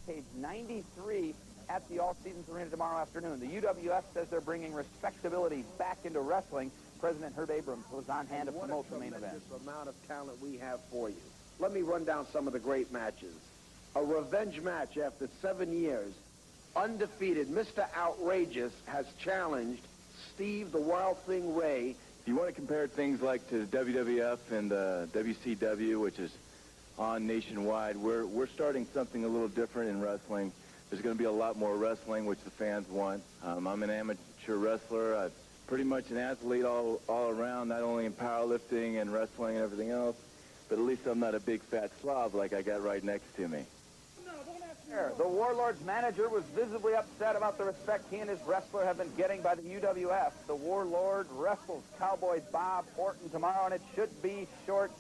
Rampage 93 at the All Seasons Arena tomorrow afternoon. The UWF says they're bringing respectability back into wrestling. President Herb Abrams was on hand to promote the main event. What a amount of talent we have for you. Let me run down some of the great matches. A revenge match after 7 years. Undefeated Mr. Outrageous has challenged Steve the Wild Thing Ray. If you want to compare things like to WWF and WCW, which is on nationwide, we're starting something a little different in wrestling. There's going to be a lot more wrestling, which the fans want. I'm an amateur wrestler. I'm pretty much an athlete all around, not only in powerlifting and wrestling and everything else, but at least I'm not a big fat slob like I got right next to me. The Warlord's manager was visibly upset about the respect he and his wrestler have been getting by the UWF. The Warlord wrestles Cowboy Bob Orton tomorrow, and it should be short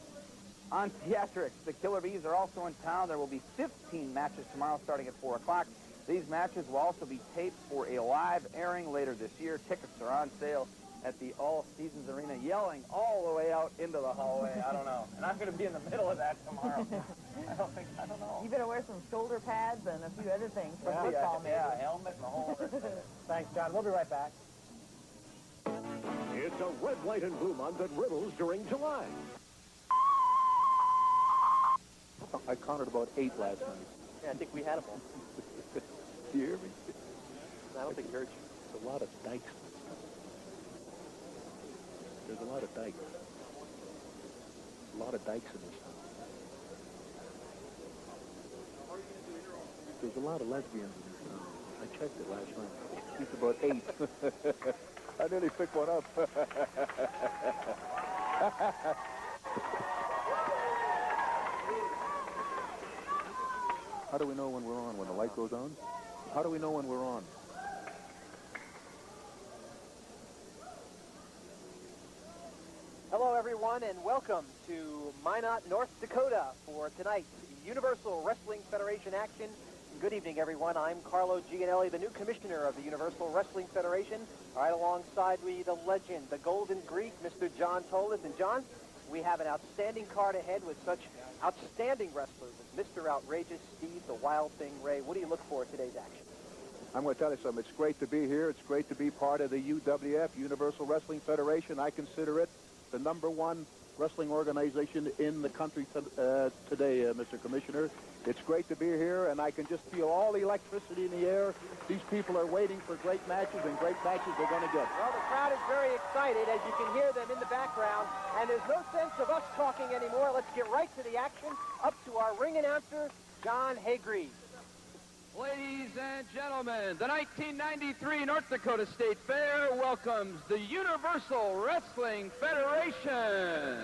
on theatrics. The Killer Bees are also in town. There will be 15 matches tomorrow starting at 4 o'clock. These matches will also be taped for a live airing later this year. Tickets are on sale at the All Seasons Arena, yelling all the way out into the hallway. I don't know. And I'm going to be in the middle of that tomorrow. I don't know. You better wear some shoulder pads and a few other things for football, maybe. Yeah, helmet and the whole other thing. Thanks, John. We'll be right back. It's a red, white, and blue month at Riddles during July. I counted about 8 last night. Yeah, I think we had them all. Do you hear me? I don't think it hurt you. There's a lot of dikes. There's a lot of dikes. A lot of dikes in this town. There's a lot of lesbians in this town. I checked it last night. It's about 8. I nearly picked one up. How do we know when we're on? When the light goes on? How do we know when we're on? Hello, everyone, and welcome to Minot, North Dakota for tonight's Universal Wrestling Federation action. Good evening, everyone. I'm Carlo Gianelli, the new commissioner of the Universal Wrestling Federation. Right alongside me, the legend, the Golden Greek, Mr. John Tolis. And John, we have an outstanding card ahead with such outstanding wrestlers as Mr. Outrageous, Steve, the Wild Thing Ray. What do you look for in today's action? I'm going to tell you something. It's great to be here. It's great to be part of the UWF, Universal Wrestling Federation. I consider it the #1 wrestling organization in the country today, Mr. Commissioner. It's great to be here, and I can just feel all the electricity in the air. These people are waiting for great matches, and great matches they're going to get. Well, the crowd is very excited, as you can hear them in the background, and there's no sense of us talking anymore. Let's get right to the action. Up to our ring announcer, John Haygreve. Ladies and gentlemen, the 1993 North Dakota State Fair welcomes the Universal Wrestling Federation.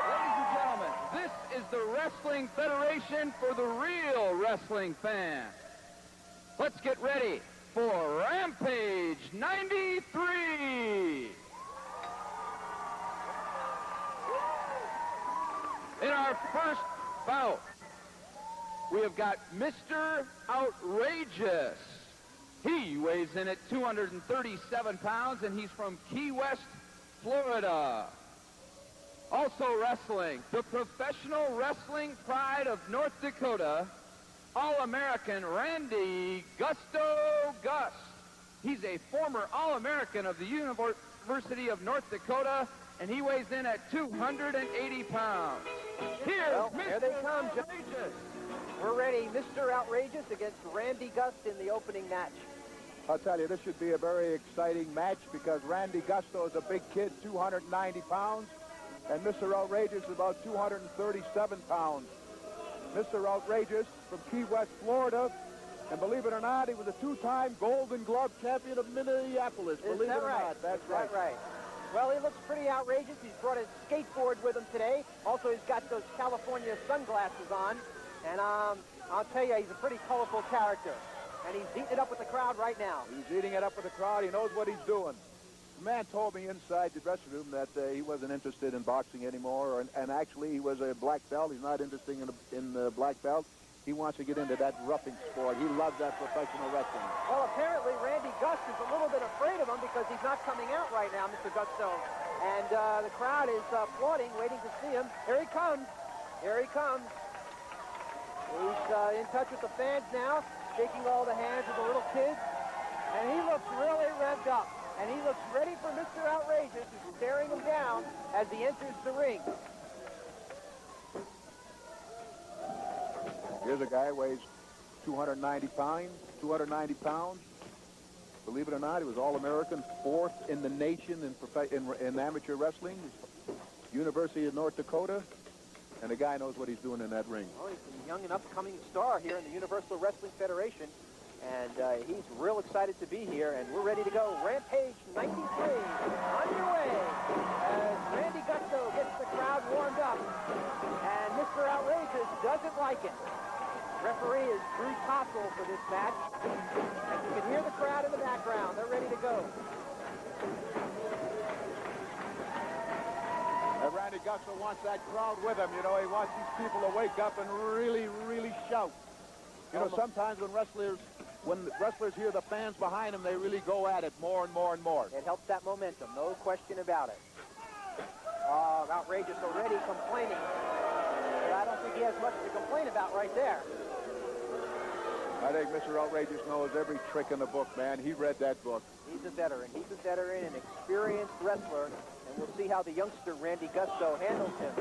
Ladies and gentlemen, this is the Wrestling Federation for the real wrestling fan. Let's get ready for Rampage 93. In our first bout, we have got Mr. Outrageous. He weighs in at 237 pounds, and he's from Key West, Florida. Also wrestling, the professional wrestling pride of North Dakota, All-American Randy Gusto Gus. He's a former All-American of the University of North Dakota, and he weighs in at 280 pounds. Here's Mr. Here they come, Outrageous. We're ready. Mr. Outrageous against Randy Gust in the opening match. I'll tell you, this should be a very exciting match because Randy Gusto is a big kid, 290 pounds, and Mr. Outrageous is about 237 pounds. Mr. Outrageous from Key West, Florida, and believe it or not, he was a 2-time Golden Glove champion of Minneapolis. Believe it or not, that's right. Well, he looks pretty outrageous. He's brought his skateboard with him today. Also, he's got those California sunglasses on. And I'll tell you, he's a pretty colorful character. And he's eating it up with the crowd right now. He's eating it up with the crowd. He knows what he's doing. The man told me inside the dressing room that he wasn't interested in boxing anymore. And actually, he was a black belt. He's not interested in the black belt. He wants to get into that roughing sport. He loves that professional wrestling. Well, apparently, Randy Gust is a little bit afraid of him because he's not coming out right now, Mr. Gusto. And the crowd is applauding, waiting to see him. Here he comes. Here he comes. He's in touch with the fans now, shaking all the hands of the little kids. And he looks really revved up. And he looks ready for Mr. Outrageous, who's staring him down as he enters the ring. Here's a guy who weighs 290 pounds. Believe it or not, he was All-American, 4th in the nation in amateur wrestling. University of North Dakota. And the guy knows what he's doing in that ring. Well, he's a young and upcoming star here in the Universal Wrestling Federation. And he's real excited to be here, and we're ready to go. Rampage 93 underway as Randy Gusto gets the crowd warmed up. And Mr. Outrageous doesn't like it. Referee is Bruce Hossel for this match. And you can hear the crowd in the background. They're ready to go. And Randy Gusto wants that crowd with him. You know, he wants these people to wake up and really, really shout. You know, sometimes when wrestlers hear the fans behind them, they really go at it more and more and more. It helps that momentum, no question about it. Outrageous already complaining. But I don't think he has much to complain about right there. I think Mr. Outrageous knows every trick in the book, man. He read that book. He's a veteran. He's a veteran, an experienced wrestler, and we'll see how the youngster Randy Gusto handles him.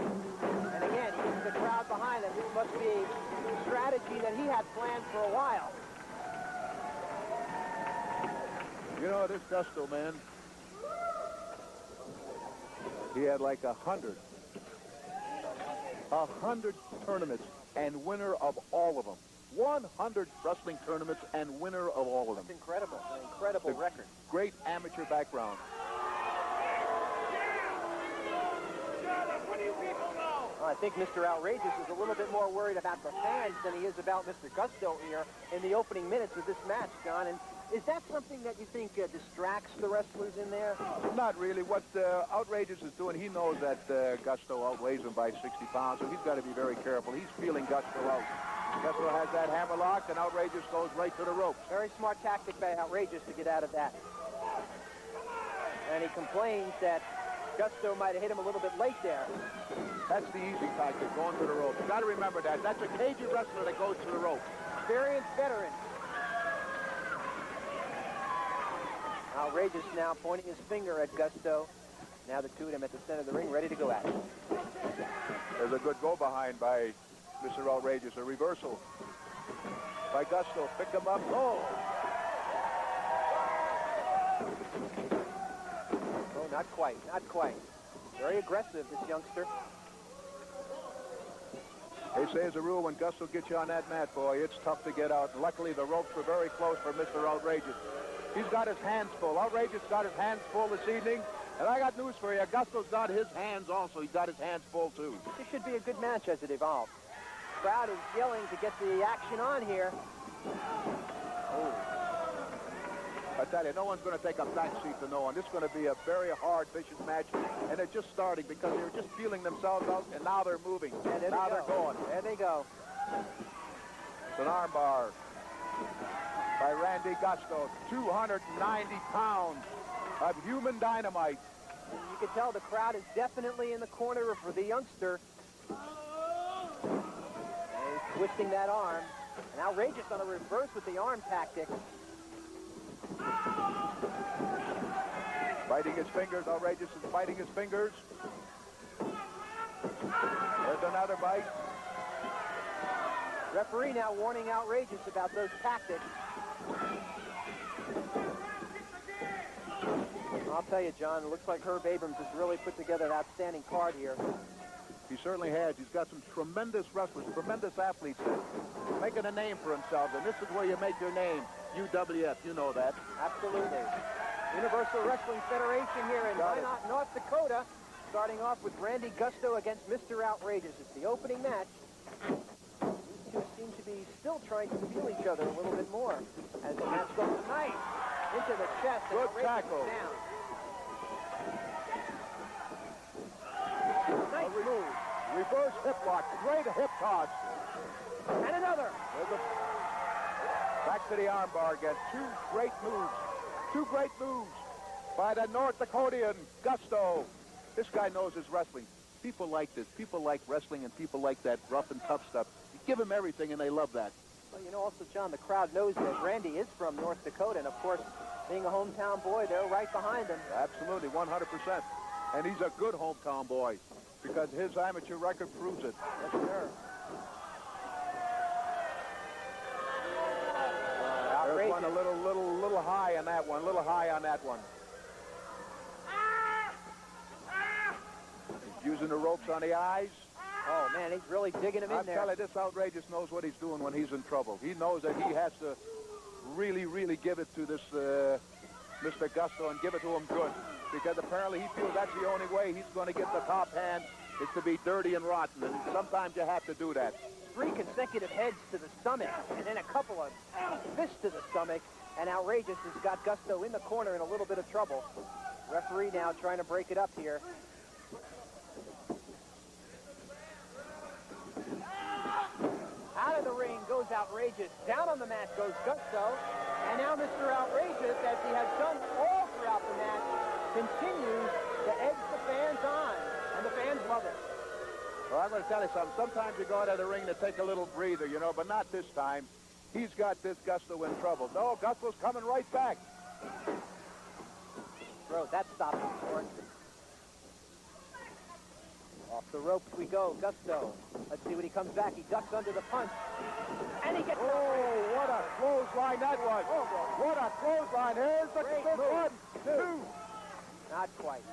And again, he gets the crowd behind him. This must be a strategy that he had planned for a while. You know, this Gusto, man, he had like 100 tournaments and winner of all of them. 100 wrestling tournaments and winner of all of them. That's incredible. An incredible record. Great amateur background. I think Mr. Outrageous is a little bit more worried about the fans than he is about Mr. Gusto here in the opening minutes of this match, John. And is that something that you think distracts the wrestlers in there? Not really. What Outrageous is doing, he knows that Gusto outweighs him by 60 pounds, so he's got to be very careful. He's feeling Gusto out. Gusto has that hammerlock, and Outrageous goes right to the ropes. Very smart tactic by Outrageous to get out of that. And he complains that Gusto might have hit him a little bit late there. That's the easy tactic, going to the ropes. You got to remember that. That's a cagey wrestler that goes to the ropes. Experienced veteran. Outrageous now pointing his finger at Gusto. Now the two of them at the center of the ring, ready to go at it. There's a good go-behind by Mr. Outrageous. A reversal by Gusto. Pick him up. Oh! Oh, not quite. Not quite. Very aggressive, this youngster. They say as a rule, when Gusto gets you on that mat, boy, it's tough to get out. Luckily, the ropes were very close for Mr. Outrageous. He's got his hands full. Outrageous got his hands full this evening. And I got news for you. Gusto's got his hands also. He's got his hands full, too. This should be a good match as it evolves. The crowd is yelling to get the action on here. Oh. I tell you, no one's going to take a back seat to no one. This is going to be a very hard, vicious match. And it's just starting because they were just feeling themselves out, and now they're moving. Yeah, now they're going. There they go. It's an armbar by Randy Gusto. 290 pounds of human dynamite. You can tell the crowd is definitely in the corner for the youngster. And he's twisting that arm. And Outrageous on a reverse with the arm tactic. Biting his fingers. Outrageous is biting his fingers. There's another bite. Referee now warning Outrageous about those tactics. I'll tell you, John, it looks like Herb Abrams has really put together an outstanding card here. He certainly has. He's got some tremendous wrestlers, tremendous athletes making a name for themselves, and this is where you make your name. UWF, you know that. Absolutely. Universal Wrestling Federation here in Minot, North Dakota, starting off with Randy Gusto against Mr. Outrageous. It's the opening match. These two seem to be still trying to feel each other a little bit more as the match goes tonight. Into the chest, and good Outrageous tackle. is down. Nice move. Reverse hip lock. Great hip toss. And another. Back to the armbar again. Two great moves. Two great moves by the North Dakotian Gusto. This guy knows his wrestling. People like this. People like wrestling, and people like that rough and tough stuff. You give him everything, and they love that. Well, you know, also, John, the crowd knows that Randy is from North Dakota, and of course, being a hometown boy, they're right behind him. Absolutely, 100%. And he's a good hometown boy because his amateur record proves it. Yes, sir. There's one a little high on that one. Little high on that one. He's using the ropes on the eyes. Oh, man, he's really digging him in there. I'm telling you, this Outrageous knows what he's doing when he's in trouble. He knows that he has to really, really give it to this Mr. Gusto and give it to him good. Because apparently he feels that's the only way he's going to get the top hand is to be dirty and rotten. And sometimes you have to do that. 3 consecutive heads to the stomach, and then a couple of fists to the stomach, and Outrageous has got Gusto in the corner in a little bit of trouble. Referee now trying to break it up here. Out of the ring goes Outrageous. Down on the mat goes Gusto. And now Mr. Outrageous, as he has done all throughout the match, continues to edge the fans on. And the fans love it. Well, I'm going to tell you something. Sometimes you go out of the ring to take a little breather, you know, but not this time. He's got this Gusto in trouble. No, Gusto's coming right back. Bro, that stopped him short. Off the ropes we go, Gusto. Let's see when he comes back. He ducks under the punch. And he gets... Oh, what a clothesline that was. Oh, boy. What a clothesline. Here's the Great good move. 1, 2. Not quite.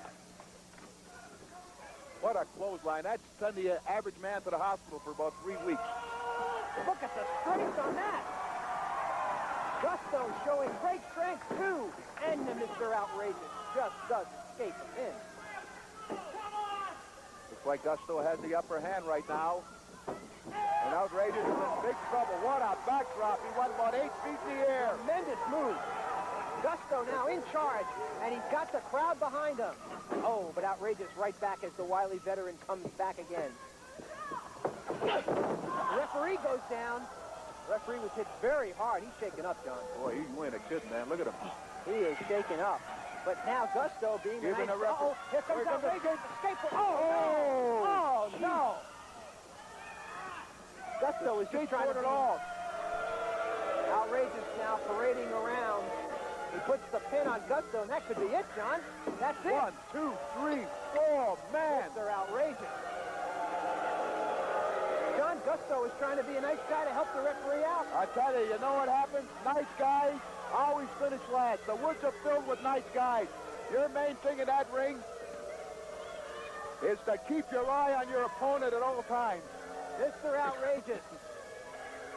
What a clothesline. That'd send the average man to the hospital for about 3 weeks. Look at the strength on that. Gusto showing great strength, too. And Mr. Outrageous just does escape the pin. Looks like Gusto has the upper hand right now. And Outrageous is in big trouble. What a backdrop. He went about 8 feet in the air. Tremendous move. Gusto now in charge, and he's got the crowd behind him. Oh, but Outrageous right back as the wily veteran comes back again. Referee goes down. Referee was hit very hard. He's shaken up, John. Boy, he's winning a kid, man. Look at him. He is shaken up. But now Gusto being the Giving nice... a referee. Uh-oh, here comes Here comes Outrageous. Escape. Oh, no. Gusto is just trying to it all. Outrageous now parading around. He puts the pin on Gusto, and that could be it, John. That's it. 1, 2, 3, 4, man. They're outrageous. John, Gusto is trying to be a nice guy to help the referee out. I tell you, you know what happens? Nice guys always finish last. The woods are filled with nice guys. Your main thing in that ring is to keep your eye on your opponent at all times. Mr. Outrageous,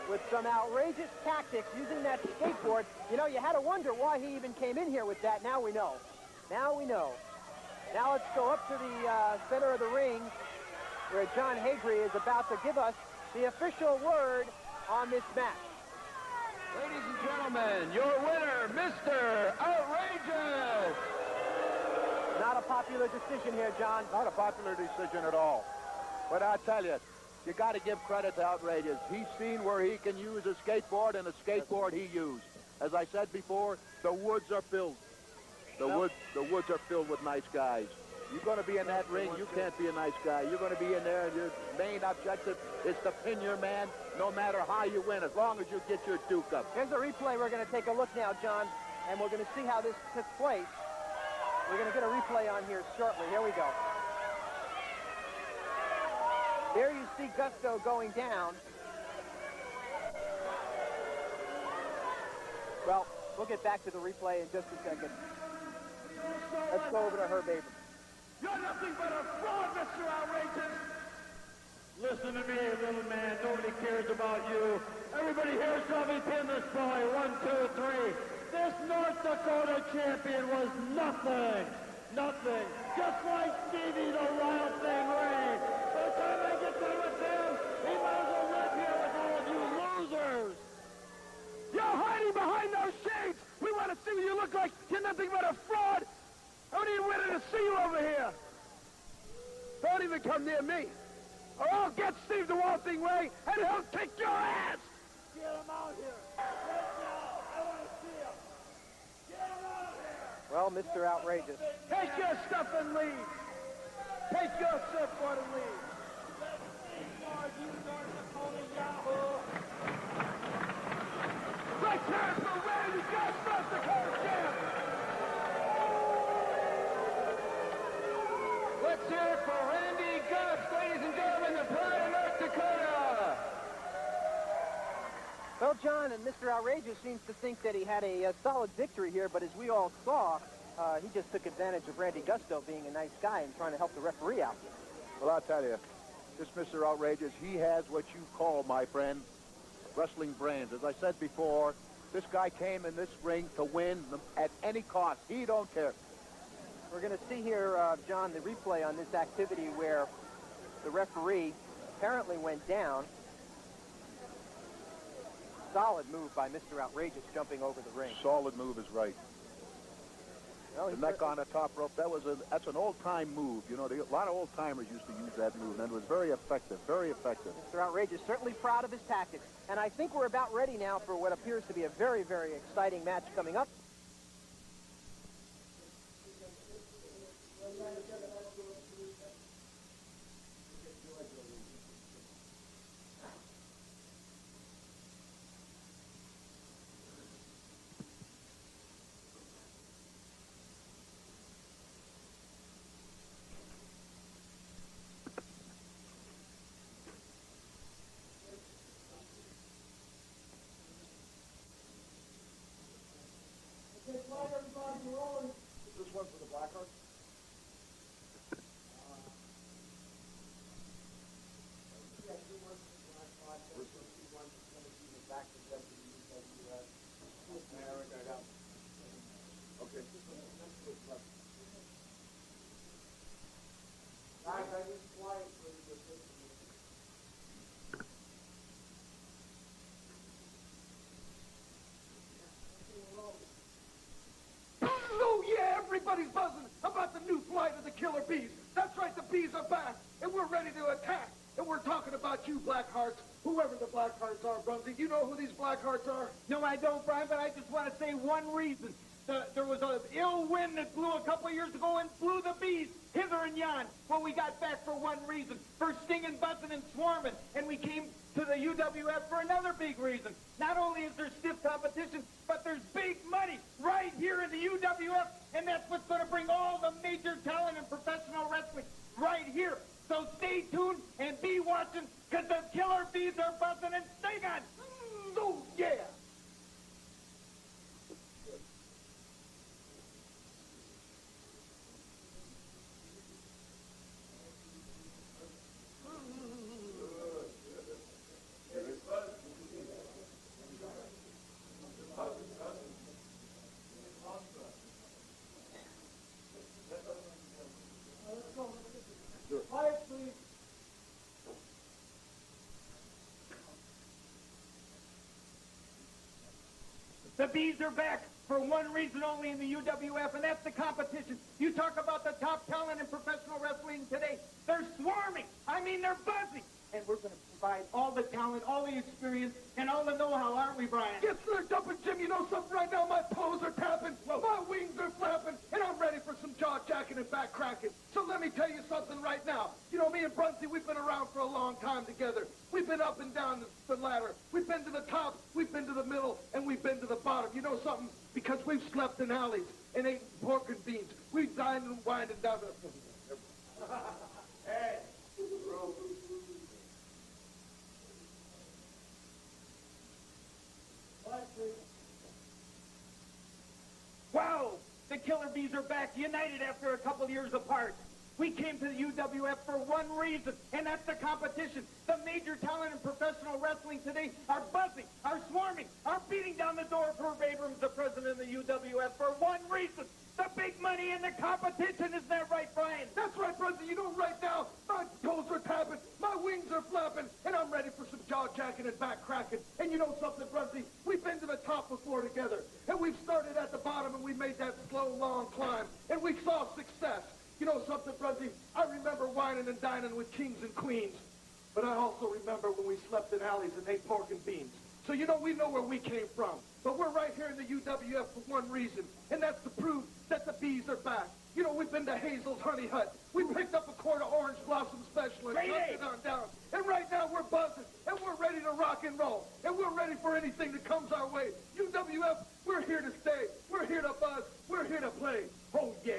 with some outrageous tactics using that skateboard. You know, you had to wonder why he even came in here with that. Now we know. Now we know. Now let's go up to the center of the ring where John Hagry is about to give us the official word on this match. Ladies and gentlemen, your winner, Mr. Outrageous. Not a popular decision here, John. Not a popular decision at all. But I tell you, you got to give credit to Outrageous. He's seen where he can use a skateboard, and a skateboard he used. As I said before, the woods are filled. The woods are filled with nice guys. You're going to be in that ring, you can't be a nice guy. You're going to be in there, and your main objective is to pin your man no matter how you win, as long as you get your duke up. Here's a replay. We're going to take a look now, John, and we're going to see how this took place. We're going to get a replay on here shortly. Here we go. There you see Gusto going down. Well, we'll get back to the replay in just a second. Let's go over to Herb Abrams. You're nothing but a fraud, Mr. Outrageous. Listen to me, little man. Nobody cares about you. Everybody here saw me pin this boy. 1, 2, 3. This North Dakota champion was nothing. Nothing. Just like Stevie the Wild Thing Ray. By the time I get done with him, he might as well live here with all of you losers. You're hiding behind those shades. We want to see what you look like. You're nothing but a fraud. I don't even want to see you over here. Don't even come near me. Or I'll get Steve the Wild Thing Ray, and he'll kick your ass. Get him out here. Right now. I want to see him. Get him out here. Well, Mr. Outrageous. Take your stuff and leave. Take your surfboard and leave. cheers for Randy Gus, the court champ. Let's hear it for Randy Gus, ladies and gentlemen, the pride of North Dakota. Well, John, and Mr. Outrageous seems to think that he had a solid victory here, but as we all saw, he just took advantage of Randy Gusto being a nice guy and trying to help the referee out. Well, I'll tell you, this Mr. Outrageous, he has what you call, my friend, wrestling brains. As I said before, this guy came in this ring to win at any cost. He don't care. We're going to see here, John, the replay on this activity where the referee apparently went down. Solid move by Mr. Outrageous jumping over the ring. Solid move is right. Well, The neck on the top rope, that's an old-time move. You know, a lot of old-timers used to use that move, and it was very effective, very effective. Mr. Outrageous certainly proud of his tactics. And I think we're about ready now for what appears to be a very, very exciting match coming up. This one for the Blackhearts? Okay. Guys, I need quiet for the Oh, yeah, everybody's buzzing about the new flight of the killer bees. That's right, the bees are back, and we're ready to attack. And we're talking about you, Blackhearts, whoever the Blackhearts are, Brumsy. You know who these Blackhearts are? No, I don't, Brian, but I just want to say one reason. There was an ill wind that blew a couple of years ago and blew the bees hither and yon. Well, we got back for one reason, for stinging, buzzing, and swarming. And we came to the UWF for another big reason. Not only is there stiff competition, but there's big money right here in the UWF, and that's what's going to bring all the major talent in professional wrestling right here. So stay tuned and be watching, because the killer bees are buzzing and stinging. Oh, yeah. The bees are back for one reason only in the UWF, and that's the competition. You talk about the top talent in professional wrestling today. They're swarming. I mean, they're buzzing. And we're going to provide all the talent, all the experience, and all the know-how, aren't we, Brian? Get slurred up, and Jim, you know something right now? My toes are tapping, my wings are flapping, and I'm ready for some jaw-jacking and back-cracking. So let me tell you something right now. You know, me and Brunty, we've been around for a long time together. We've been up and down the ladder. We've been to the top, we've been to the middle, and we've been to the bottom. You know something? Because we've slept in alleys and ate pork and beans. We've dined and wined and down the... Hey, bro. Wow! The killer bees are back, united after a couple years apart. We came to the UWF for one reason, and that's the competition. The major talent in professional wrestling today are buzzing, are swarming, are beating down the door of Herb Abrams, the president of the UWF, for one reason. The big money in the competition, isn't that right, Brian? That's right, brother. You know, right now, my toes are tapping, my wings are flapping, and I'm ready for some jaw-jacking and back-cracking. And you know something, Brunty? We've been to the top before together, and we've started at the bottom, and we made that slow, long climb, and we saw success. You know something, Brunty? I remember whining and dining with kings and queens, but I also remember when we slept in alleys and ate pork and beans. So, you know, we know where we came from. But we're right here in the UWF for one reason, and that's to prove that the bees are back. You know, we've been to Hazel's Honey Hut. We picked up a quart of Orange Blossom Special and chucked it on down. And right now we're buzzing, and we're ready to rock and roll. And we're ready for anything that comes our way. UWF UWF, we're here to stay. We're here to buzz. We're here to play. Oh, yeah.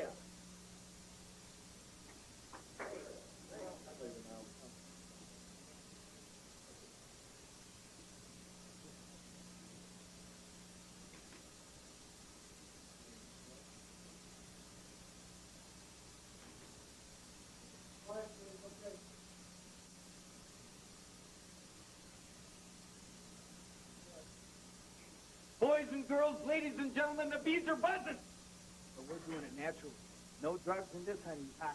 Boys and girls, ladies and gentlemen, the bees are buzzing. But we're doing it natural. No drugs in this, honey. Hi.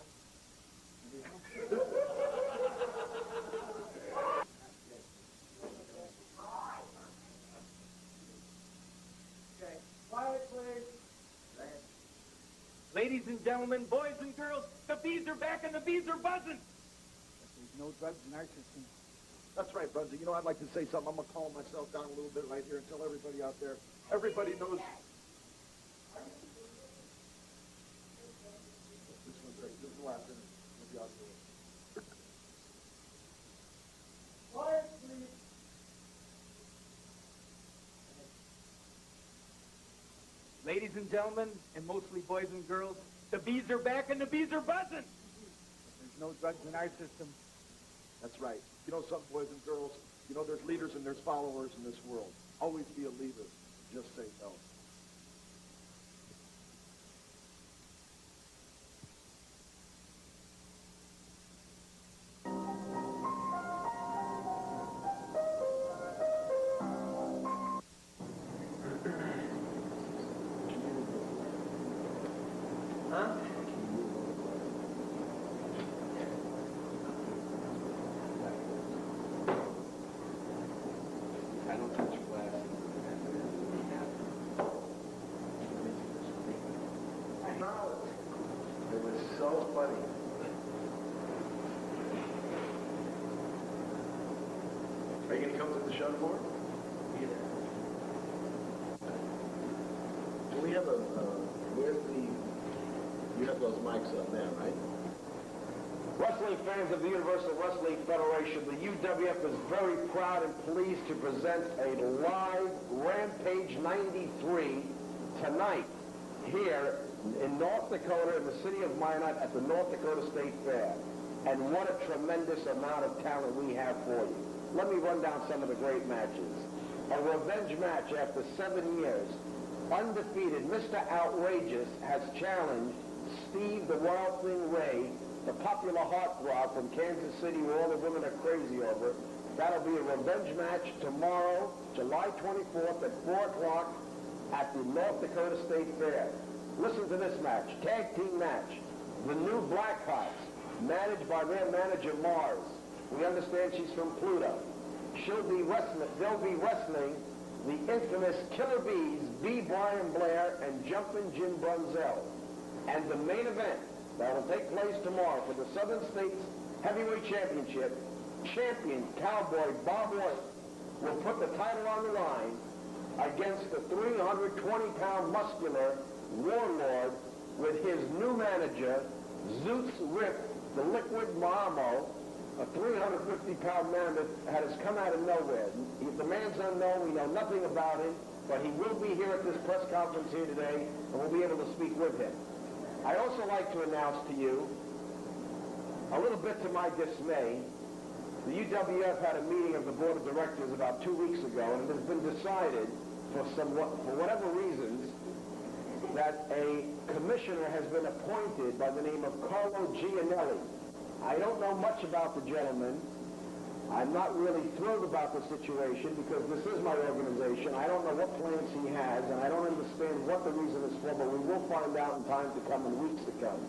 Okay. Quiet, please. Ladies and gentlemen, boys and girls, the bees are back and the bees are buzzing. But there's no drugs in our system. That's right, Bugsy. You know, I'd like to say something. I'm going to calm myself down a little bit right here and tell everybody out there. Everybody knows. This one's right. This is the last one. We'll be out of the way. Quiet, please. Ladies and gentlemen, and mostly boys and girls, the bees are back and the bees are buzzing. But there's no drugs in our system. That's right. You know something, boys and girls? You know, there's leaders and there's followers in this world. Always be a leader. Just say no. Huh? I don't touch glasses. It was so funny. Are you going to come to the show tomorrow? Yeah. Do we have where's you have those mics up there, right? Wrestling fans of the Universal Wrestling Federation, the UWF is very proud and pleased to present a live Rampage 93 tonight here in North Dakota, in the city of Minot, at the North Dakota State Fair. And what a tremendous amount of talent we have for you. Let me run down some of the great matches. A revenge match after 7 years. Undefeated Mr. Outrageous has challenged Steve the Wild Thing Ray, the popular heartthrob from Kansas City where all the women are crazy over. That'll be a revenge match tomorrow, July 24th at 4 o'clock at the North Dakota State Fair. Listen to this match, tag team match. The new Blackhearts, managed by their manager Mars. We understand she's from Pluto. They'll be wrestling the infamous Killer Bees, B. Brian Blair and Jumpin' Jim Brunzell. And the main event that will take place tomorrow for the Southern States Heavyweight Championship, champion Cowboy Bob White will put the title on the line against the 320-pound muscular warlord with his new manager, Zeus Rip, the Liquid Marmo, a 350-pound man that has come out of nowhere. The man's unknown. We know nothing about him, but he will be here at this press conference here today, and we'll be able to speak with him. I'd also like to announce to you, a little bit to my dismay, the UWF had a meeting of the board of directors about 2 weeks ago, and it has been decided, for whatever reasons, that a commissioner has been appointed by the name of Carlo Gianelli. I don't know much about the gentleman. I'm not really thrilled about the situation because this is my organization. I don't know what plans he has, and I don't understand what the reason is for, but we will find out in time to come and weeks to come.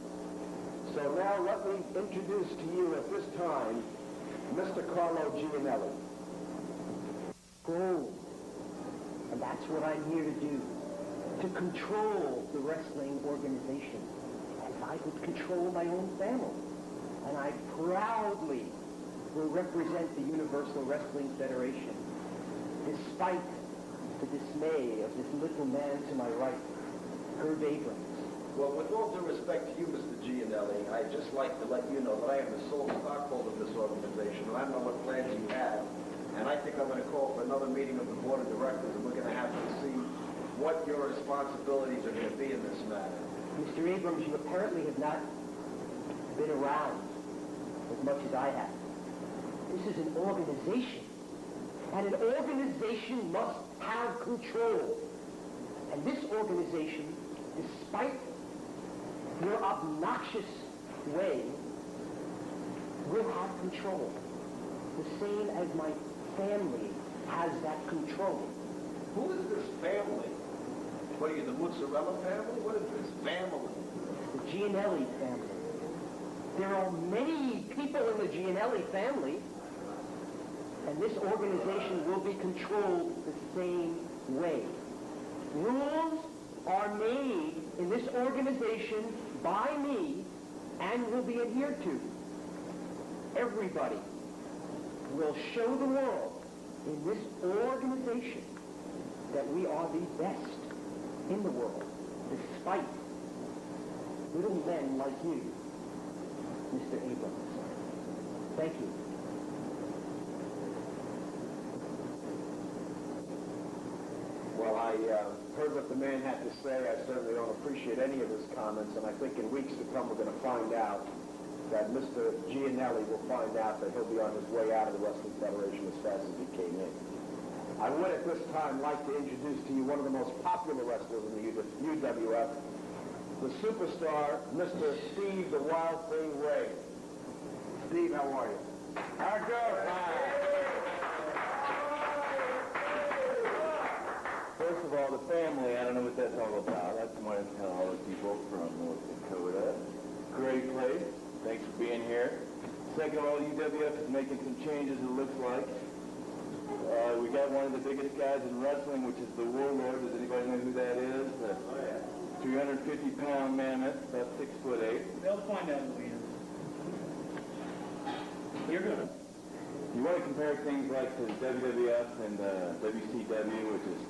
So now let me introduce to you at this time Mr. Carlo Gianelli. Control. And that's what I'm here to do. To control the wrestling organization. As I would control my own family. And I proudly will represent the Universal Wrestling Federation, despite the dismay of this little man to my right, Herb Abrams. Well, with all due respect to you, Mr. Gianelli, I'd just like to let you know that I am the sole stockholder of this organization, and I don't know what plans you have. And I think I'm going to call for another meeting of the board of directors, and we're going to have to see what your responsibilities are going to be in this matter. Mr. Abrams, you apparently have not been around as much as I have. This is an organization. And an organization must have control. And this organization, despite your obnoxious way, will have control. The same as my family has that control. Who is this family? What are you, the mozzarella family? What is this family? The Gianelli family. There are many people in the Gianelli family, and this organization will be controlled the same way. Rules are made in this organization by me and will be adhered to. Everybody will show the world in this organization that we are the best in the world, despite little men like you, Mr. Abrams. Thank you. Well, I heard what the man had to say. I certainly don't appreciate any of his comments, and I think in weeks to come we're going to find out that Mr. Gianelli will find out that he'll be on his way out of the Wrestling Federation as fast as he came in. I would at this time like to introduce to you one of the most popular wrestlers in the UWF, the superstar, Mr. Steve the Wild Thing Ray. Steve, how are you? How good? First of all, the family, I don't know what that's all about. That's what I tell all the people from North Dakota. Great place. Thanks for being here. Second of all, UWF is making some changes, it looks like. We got one of the biggest guys in wrestling, which is the Warlord. Does anybody know who that is? 350-pound mammoth, about 6'8". They'll find out who he is. You're good. You want to compare things like to WWF and WCW, which is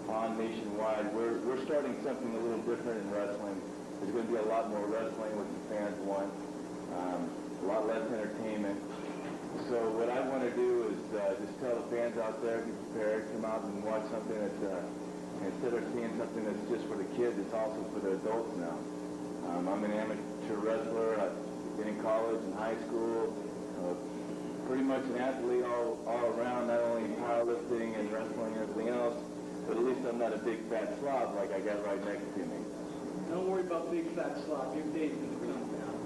on nationwide. We're starting something a little different in wrestling. There's going to be a lot more wrestling, which the fans want. A lot less entertainment. So what I want to do is just tell the fans out there, be prepared, come out and watch something that's, instead of seeing something that's just for the kids, it's also for the adults now. I'm an amateur wrestler. I've been in college and high school. Pretty much an athlete all around, not only powerlifting and wrestling and everything else, but at least I'm not a big fat slob like I got right next to me. Don't worry about big fat slob. Your day's going to come down.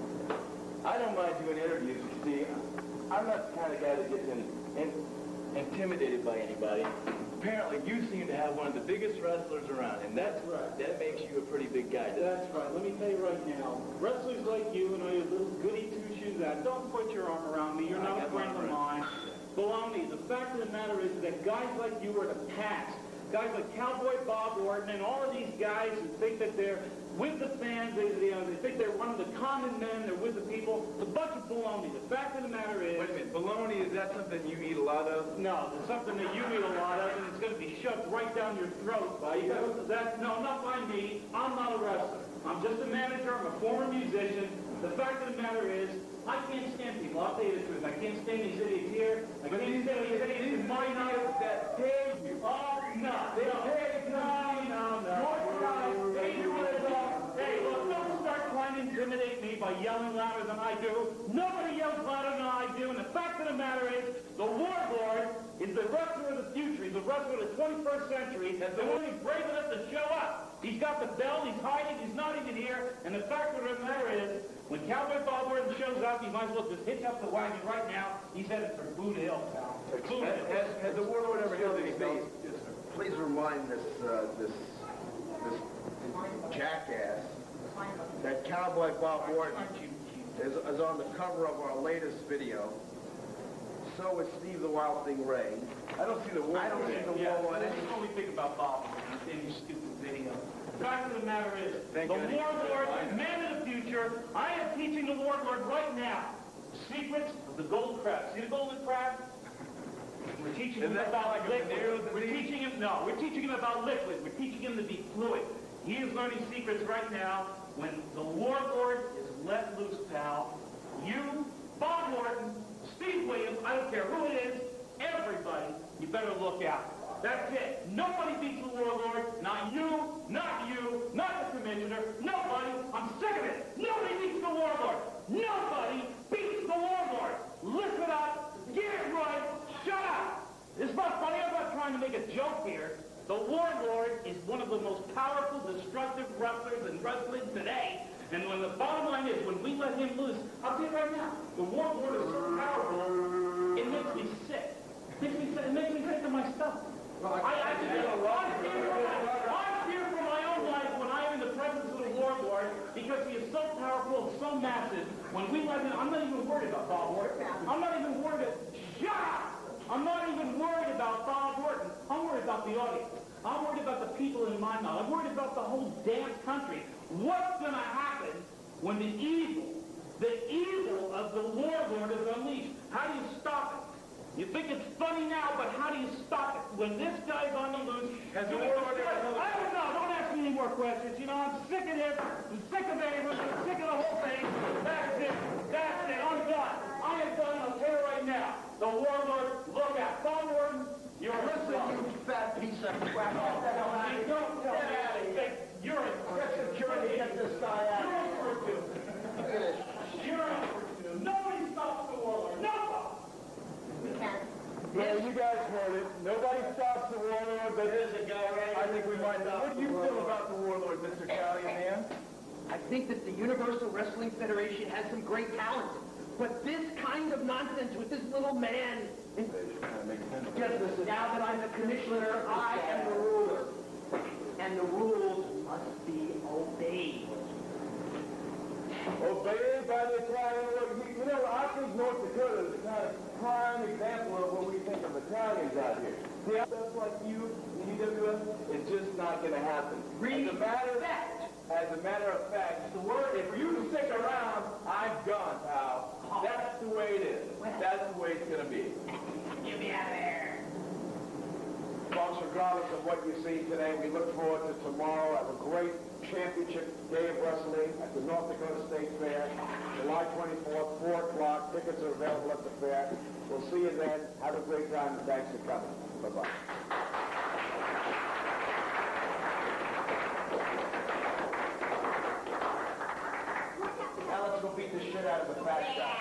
I don't mind doing interviews. See, I'm not the kind of guy that gets intimidated by anybody. Apparently, you seem to have one of the biggest wrestlers around, and that's right. That makes you a pretty big guy. That's right. Let me tell you right now, wrestlers like you and all your little goody two-shoes that don't put your arm around me. You're not a friend of mine. Baloney. The fact of the matter is that guys like you are the past. Guys like Cowboy Bob Orton and all of these guys who think that they're with the fans, they think they're one of the common men, they're with the people. It's a bunch of baloney. The fact of the matter is... Wait a minute, baloney, is that something you eat a lot of? No, it's something that you eat a lot of, and it's going to be shoved right down your throat. By you? No, not by me. I'm not a wrestler. I'm just a manager. I'm a former musician. The fact of the matter is, I can't stand people. I'll tell you the truth. I can't stand these idiots here. I can't stand these idiots in my night that pay you. Oh, no. They pay you. No. Hey, look, don't start trying to intimidate me by yelling louder than I do. Nobody yells louder than I do. And the fact of the matter is, the Warlord is the wrestler of the future. He's the wrestler of the 21st century. That's the one who's brave enough to show up. He's got the belt. He's hiding. He's not even here. And the fact of the matter is, when Cowboy Bob Orton shows up, you might as well just hitch up the wagon right now. He's headed for Boot Hill, pal. Has the Warlord ever held any belt? Please remind this jackass that Cowboy Bob Orton is on the cover of our latest video. So is Steve the Wild Thing Ray. I don't see the Warlord. I don't see the Warlord. That's the only thing about Bob Orton. Any stupid video. The fact of the matter is, the Warlord, man of the future, I am teaching the Warlord right now secrets of the golden crab. See the golden crab? We're teaching him about liquid. We're teaching him about liquid. We're teaching him to be fluid. He is learning secrets right now. When the Warlord is let loose, pal, you, Bob Orton, Steve Williams, I don't care who it is, everybody, you better look out. That's it. Nobody beats the warlord. Not you, not the commissioner. Nobody. I'm sick of it. Nobody beats the warlord. Nobody beats the warlord. Listen up. Get it right. Shut up. It's not funny. I'm not trying to make a joke here. The warlord is one of the most powerful, destructive wrestlers in wrestling today. And when the bottom line is, when we let him loose, I'll tell you right now, the warlord is so powerful, it makes me sick. It makes me sick to my stomach. I'm fear for my own life when I am in the presence of the warlord because he is so powerful and so massive. When we let him, I'm not even worried about Bob Orton. I'm not even worried about, shut up! I'm not even worried about Bob Orton. I'm worried about the audience. I'm worried about the people in my mouth. I'm worried about the whole damn country. What's going to happen when the evil of the warlord is unleashed? How do you stop it? You think it's funny now, but how do you stop it? When this guy's on the loose, I don't know. Don't ask me any more questions. You know, I'm sick of him. I'm sick of Abrams. I'm sick of the whole thing. That's it. That's it. I'm done. I am done. I'll tell you right now. The warlord, look out. Bob Orton, you're Listen, you fat piece of crap. Don't tell me. You're in for it. Security, get this guy out. You're in for it, too. You're in for it, too. Nobody stops the warlord. Nobody. Yeah, you guys heard it. Nobody stops the warlord, but there's a guy right here. I think we might know. What do you feel about the warlord, Mr. Callahan? I think that the Universal Wrestling Federation has some great talent. But this kind of nonsense with this little man... Just listen, now that I'm the commissioner, I am the ruler. And the rules must be obeyed. Obeyed by the Italian. You know, I think North Dakota is kind of prime example of what we think of Italians out here. See, stuff like you, the UWF, it's just not going to happen. As a matter of fact, the word, if you stick around, I'm gone, pal. That's the way it is. That's the way it's going to be. Get me out of there. Folks, regardless of what you see today, we look forward to tomorrow. Have a great championship day of wrestling at the North Dakota State Fair, July 24th, 4 o'clock. Tickets are available at the fair. We'll see you then. Have a great time, and thanks for coming. Bye-bye. Now let's go beat the shit out of the fat shot.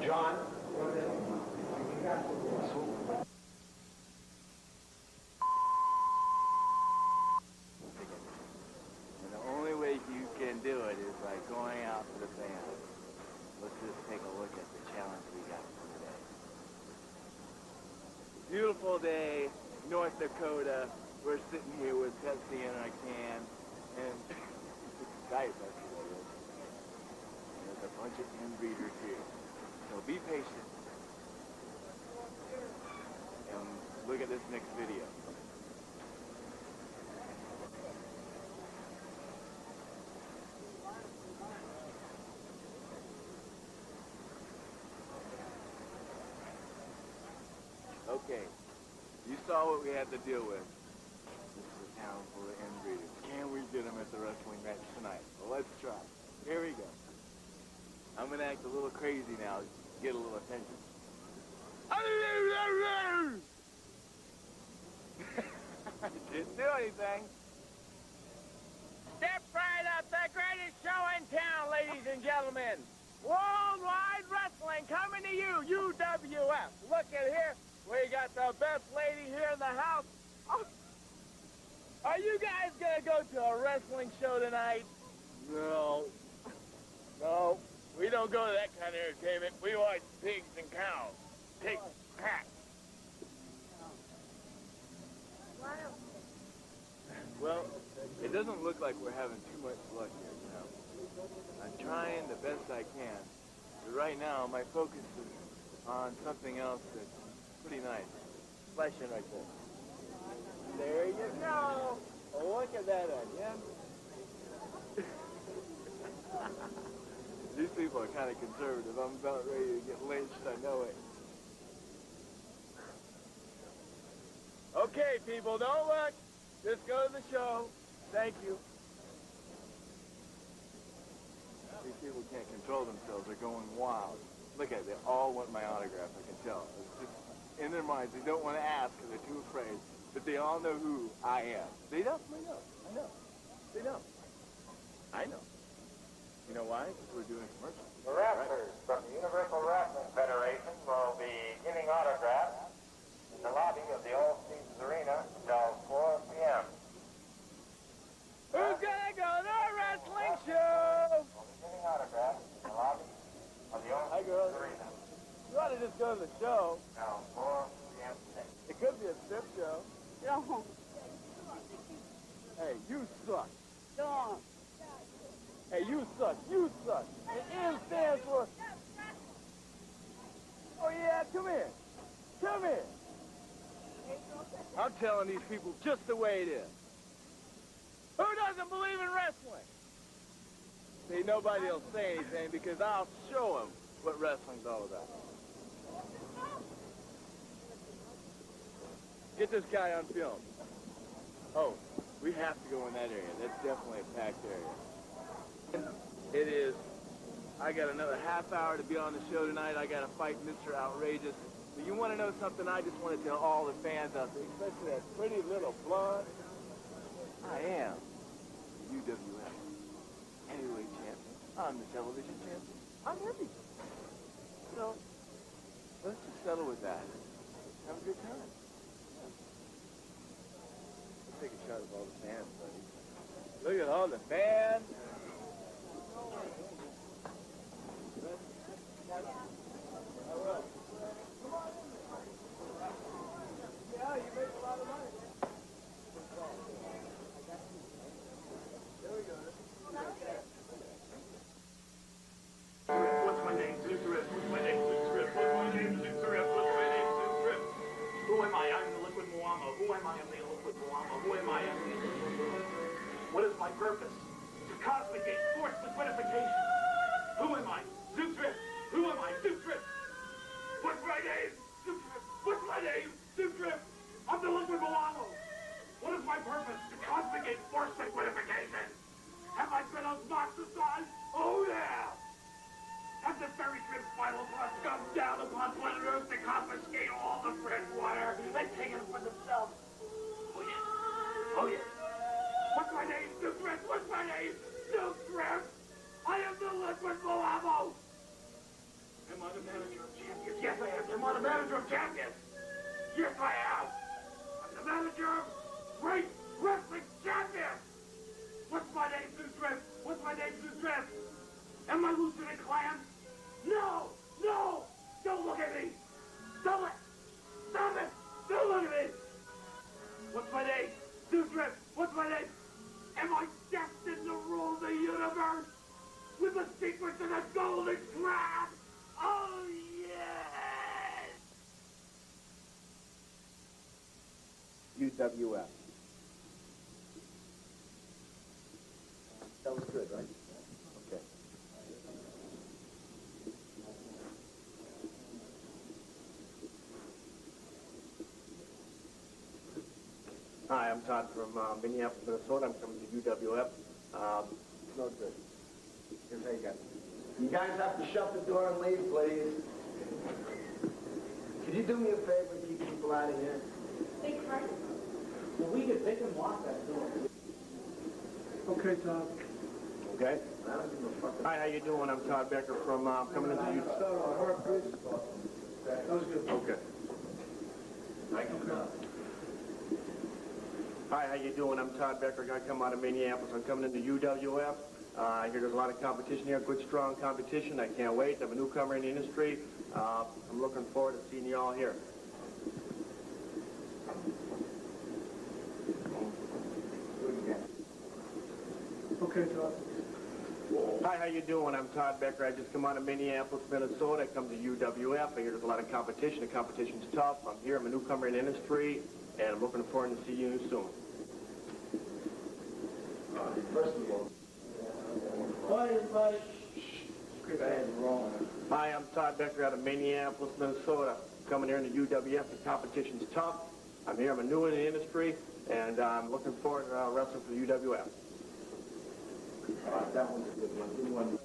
John? And the only way you can do it is by going out to the fans. Let's just take a look at the challenge we got for today. Beautiful day, North Dakota. We're sitting here with Pepsi in our can, and Diet Pepsi, that is. There's a bunch of inbreeders here. So be patient. And look at this next video. Okay, you saw what we had to deal with. This is a town full of inbreeders. Can we get them at the wrestling match tonight? Well, let's try. Here we go. I'm going to act a little crazy now, get a little attention. Didn't do anything. Step right up, the greatest show in town, ladies and gentlemen. Worldwide Wrestling coming to you, UWF. Look at here, we got the best lady here in the house. Oh. Are you guys gonna go to a wrestling show tonight? No. No, we don't go to that kind of entertainment. We watch pigs and cows. Pigs, cats. Well, it doesn't look like we're having too much luck here, you know. I'm trying the best I can, but right now my focus is on something else that's pretty nice. Flashing right there. There you go. Oh, look at that again. These people are kind of conservative. I'm about ready to get lynched, I know it. Okay, people, don't look. Just go to the show. Thank you. These people can't control themselves. They're going wild. Look at it. They all want my autograph, I can tell. It's just in their minds. They don't want to ask because they're too afraid. But they all know who I am. They know. I know. I know. They know. I know. You know why? Because we're doing a commercial. The wrestlers from the Universal Wrestling Federation will be giving autographs in the lobby of the All Seasons Arena until 4 p.m. Who's gonna go to the wrestling show? We'll be giving autographs in the lobby of the All Seasons Arena You ought to just go to the show. until 4 p.m. today. It could be a strip show. Don't. Hey, you suck. Don't. Hey, you suck. You suck. The M stands for... Oh, yeah, come here. Come here. I'm telling these people just the way it is. Who doesn't believe in wrestling? See, nobody will say anything because I'll show them what wrestling's all about. Get this guy on film. Oh, we have to go in that area. That's definitely a packed area. It is. I got another half hour to be on the show tonight. I got to fight Mr. Outrageous. But you want to know something? I just want to tell all the fans out there, especially that pretty little blonde. I am the UWF heavyweight champion. I'm the television champion. I'm heavy. So, let's just settle with that. Have a good time. Yeah. Let's take a shot of all the fans, buddy. Look at all the fans. Yeah, you make a lot of money. There we go. What's my name? Zootrip. What's my name? Zootrip. What's my name? Zootrip. What's my name? Zootrip. Who am I? I'm the liquid Moama. Who am I? I'm the liquid Moama. Who am I? I'm the liquid Moama. What is my purpose? To cosmicate force liquidification. Who am I? Zootrip. Who am I? Zootrip. What's my name? Zootrip. What's my name? Zootrip. I'm the liquid Moama. What is my purpose? To cosmicate force liquidification. Have I been osmosisized? Oh yeah. Have the ferry trip spinal cord come down upon planet Earth to confiscate all the fresh water and take it for themselves? Oh yeah. Oh yeah. What's my name? Zootrip. What's my name? Zootrip. I am the liquid Moamo. Am I the manager of champions? Yes, I am. Am I the manager of champions? Yes, I am. I'm the manager of great wrestling champions. What's my name, Zootrip? What's my name, Zootrip? Am I Lieutenant Clan? No! No! Don't look at me! Stop it! Stop it! Don't look at me! What's my name? Zootrip! What's my name? Am I destined to rule the universe with the secrets of the golden crab? Oh, yes! UWF. That was good, right? Okay. Hi, I'm Todd from Minneapolis, Minnesota. I'm coming to UWF. No good. Here's how you got it. You guys have to shut the door and leave, please. Could you do me a favor and keep people out of here? Well, they can lock that door. Okay, Todd. Okay. I don't give a fuck. Hi, how you doing? I'm Todd Becker from coming into UWF. That was good. Okay. Hi, how you doing? I'm Todd Becker. I come out of Minneapolis. I'm coming into UWF. I hear there's a lot of competition here, good, strong competition. I can't wait. I'm a newcomer in the industry. I'm looking forward to seeing you all here. Okay, Todd. Hi, how you doing? I'm Todd Becker. I just come out of Minneapolis, Minnesota. I come to UWF. I hear there's a lot of competition. The competition's tough. I'm here. I'm a newcomer in the industry, and I'm looking forward to see you soon. First of all, Hi, I'm Todd Becker out of Minneapolis, Minnesota. Coming here in the UWF. The competition's tough. I'm here. I'm a new in the industry, and and I'm looking forward to wrestling for the UWF. That one's a good one. Good one.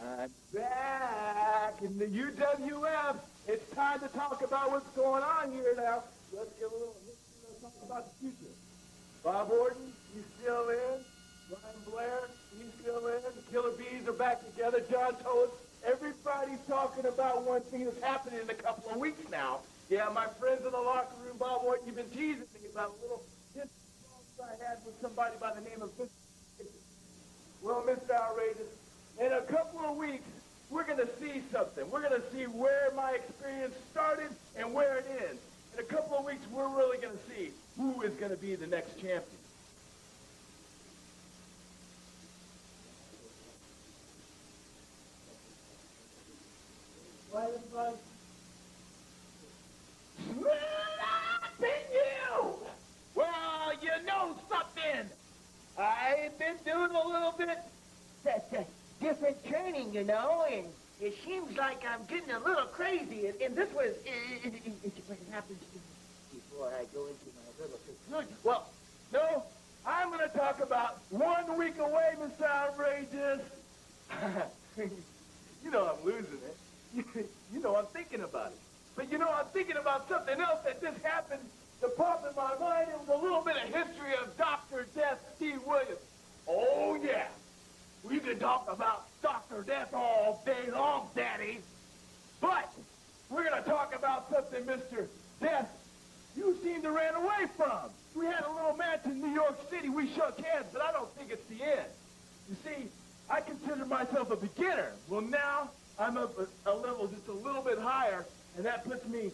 I'm back in the UWF. It's time to talk about what's going on here now. Let's get a little history. Let's talk about the future. Bob Orton, he's still in. Ryan Blair, he's still in. The Killer Bees are back together. John told us everybody's talking about one thing that's happening in a couple of weeks now. Yeah, my friends in the locker room, Bob Orton, you've been teasing me about a little history I had with somebody by the name of Mr. Well, Mr. Outrageous, in a couple of weeks, we're going to see something. We're going to see where my experience started and where it ends. In a couple of weeks, we're really going to see who is going to be the next champion. Why, everybody? Nothing you! Well, you know something. I've been doing a little bit Different training, you know, and it seems like I'm getting a little crazy, and this was what happens before I go into my little conclusion. Well, no, I'm going to talk about 1 week away, Mr. Outrageous. You know I'm losing it. You know I'm thinking about it. But you know I'm thinking about something else that just happened to pop in my mind. It was a little bit of history of Dr. Death Steve Williams. Oh, yeah. We can talk about Dr. Death all day long, Daddy. But we're going to talk about something, Mr. Death, you seem to ran away from. We had a little match in New York City. We shook hands, but I don't think it's the end. You see, I consider myself a beginner. Well, now I'm up a level just a little bit higher, and that puts me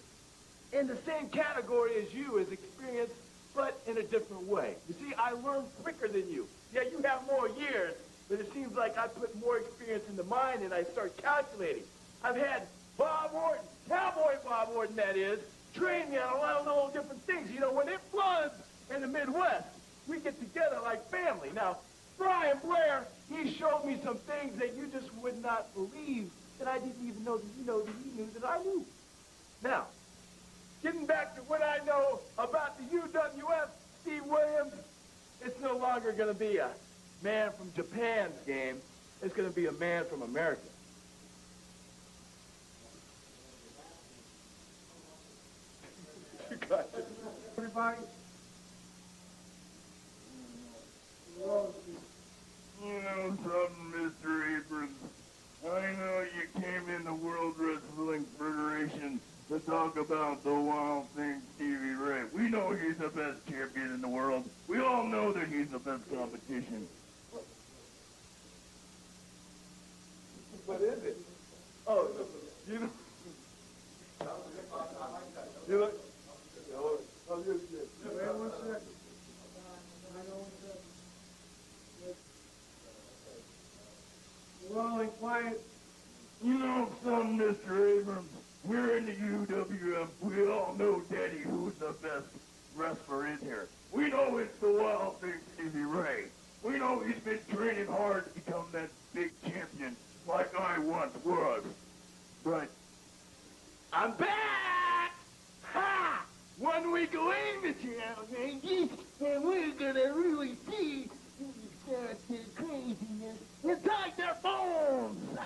in the same category as you, as experience, but in a different way. You see, I learn quicker than you. Yeah, you have more years, but it seems like I put more experience into mine and I start calculating. I've had Bob Orton, Cowboy Bob Orton that is, train me on a lot of little different things. You know, when it floods in the Midwest, we get together like family. Now, Brian Blair, he showed me some things that you just would not believe that I didn't even know that you know that he knew that I knew. Now, getting back to what I know about the UWF, Steve Williams, it's no longer going to be a man from Japan's game. It's going to be a man from America. You got it. Everybody? You know something, Mr. Abrams? I know you came in the World Wrestling Federation to talk about the Wild Thing Stevie Ray. We know he's the best champion in the world. We all know that he's the best competition. What is it? Oh, you know. You look. Oh, you're good. Wait 1 second. Well, and quiet. You know something, Mr. Abrams? We're in the UWF. We all know Daddy who's the best wrestler in here. We know it's the Wild Thing Stevie Ray. We know he's been training hard to become that big champion like I once was. But I'm back! Ha! 1 week away, Mr. Outrageous, and we're gonna really see who's got the craziness inside their bones!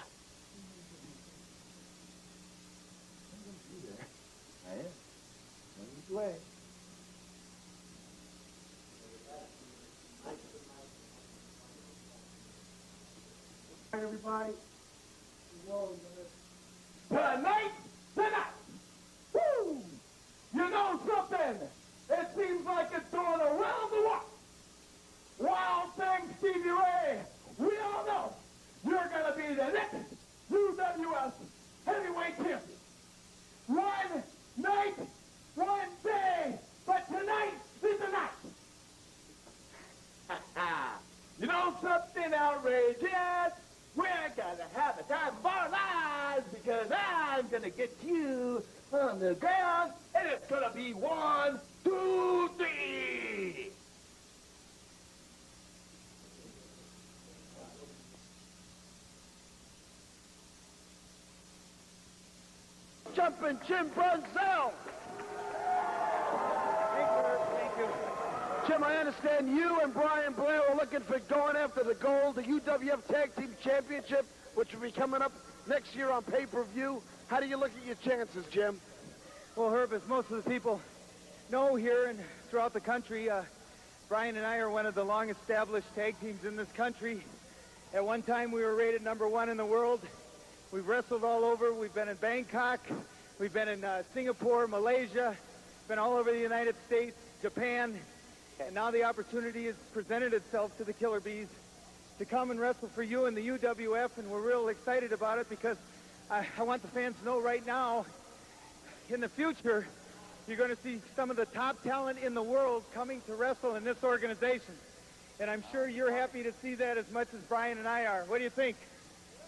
I am. 1 week away. Everybody, tonight! Woo! You know something? It seems like it's going around the world. Wild Thing Stevie Ray, we all know you're going to be the next UWF heavyweight champion. One night, one day, but tonight is the night. You know something outrageous? We're going to have the time of our lives because I'm going to get you on the ground, and it's going to be 1, 2, 3. Jumpin' Jim Brunzell. Thank you. Jim, I understand you and Brian Blair are looking for going after the gold, the UWF Tag Team Championship, which will be coming up next year on pay-per-view. How do you look at your chances, Jim? Well, Herb, as most of the people know here and throughout the country, Brian and I are one of the long-established tag teams in this country. At one time, we were rated #1 in the world. We've wrestled all over. We've been in Bangkok. We've been in Singapore, Malaysia, been all over the United States, Japan. And now the opportunity has presented itself to the Killer Bees to come and wrestle for you in the UWF, and we're real excited about it because I want the fans to know right now, in the future, you're going to see some of the top talent in the world coming to wrestle in this organization. And I'm sure you're happy to see that as much as Brian and I are. What do you think?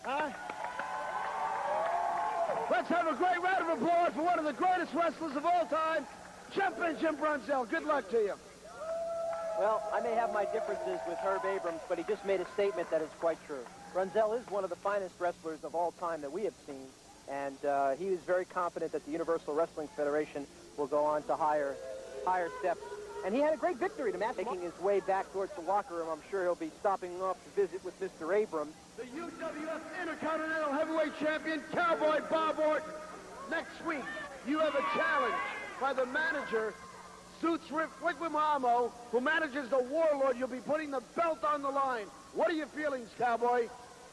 Huh? Let's have a great round of applause for one of the greatest wrestlers of all time, Jumpin' Jim Brunzell. Good luck to you. Well, I may have my differences with Herb Abrams, but he just made a statement that is quite true. Brunzell is one of the finest wrestlers of all time that we have seen, and he is very confident that the Universal Wrestling Federation will go on to higher steps. And he had a great victory to match, making his way back towards the locker room. I'm sure he'll be stopping off to visit with Mr. Abrams. The UWF Intercontinental Heavyweight Champion, Cowboy Bob Orton. Next week, you have a challenge by the manager, Suits Wigwamamo, who manages the Warlord. You'll be putting the belt on the line. What are your feelings, Cowboy?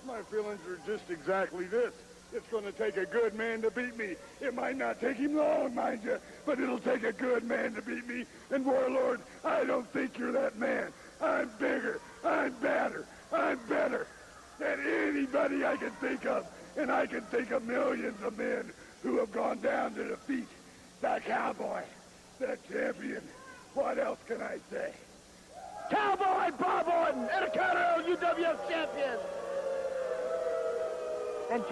My feelings are just exactly this. It's going to take a good man to beat me. It might not take him long, mind you, but it'll take a good man to beat me. And Warlord, I don't think you're that man. I'm bigger, I'm badder, I'm better than anybody I can think of. And I can think of millions of men who have gone down to defeat the Cowboy, the champion. What else can I say? Cowboy Bob Orton, Intercontinental UWF Champion. And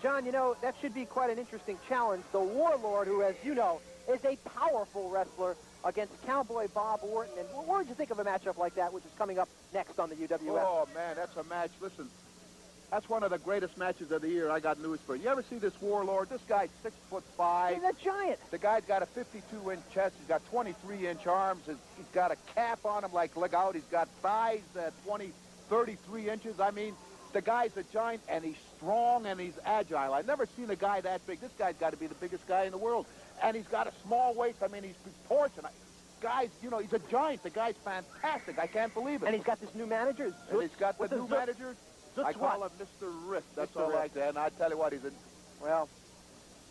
John, you know, that should be quite an interesting challenge. The Warlord, who, as you know, is a powerful wrestler, against Cowboy Bob Orton. And what would you think of a matchup like that, which is coming up next on the UWF? Oh, man, that's a match. Listen, that's one of the greatest matches of the year. I got news for you. You ever see this Warlord? This guy's 6'5". He's a giant. The guy's got a 52-inch chest. He's got 23-inch arms. He's got a cap on him like, look out. He's got thighs 33 inches. I mean, the guy's a giant, and he's strong, and he's agile. I've never seen a guy that big. This guy's got to be the biggest guy in the world. And he's got a small waist. I mean, he's proportionate. Guys, you know, he's a giant. The guy's fantastic. I can't believe it. And he's got this new manager. And he's got the new manager. I call him Mr. Rift. That's all I say. And I tell you what, he's a... Well,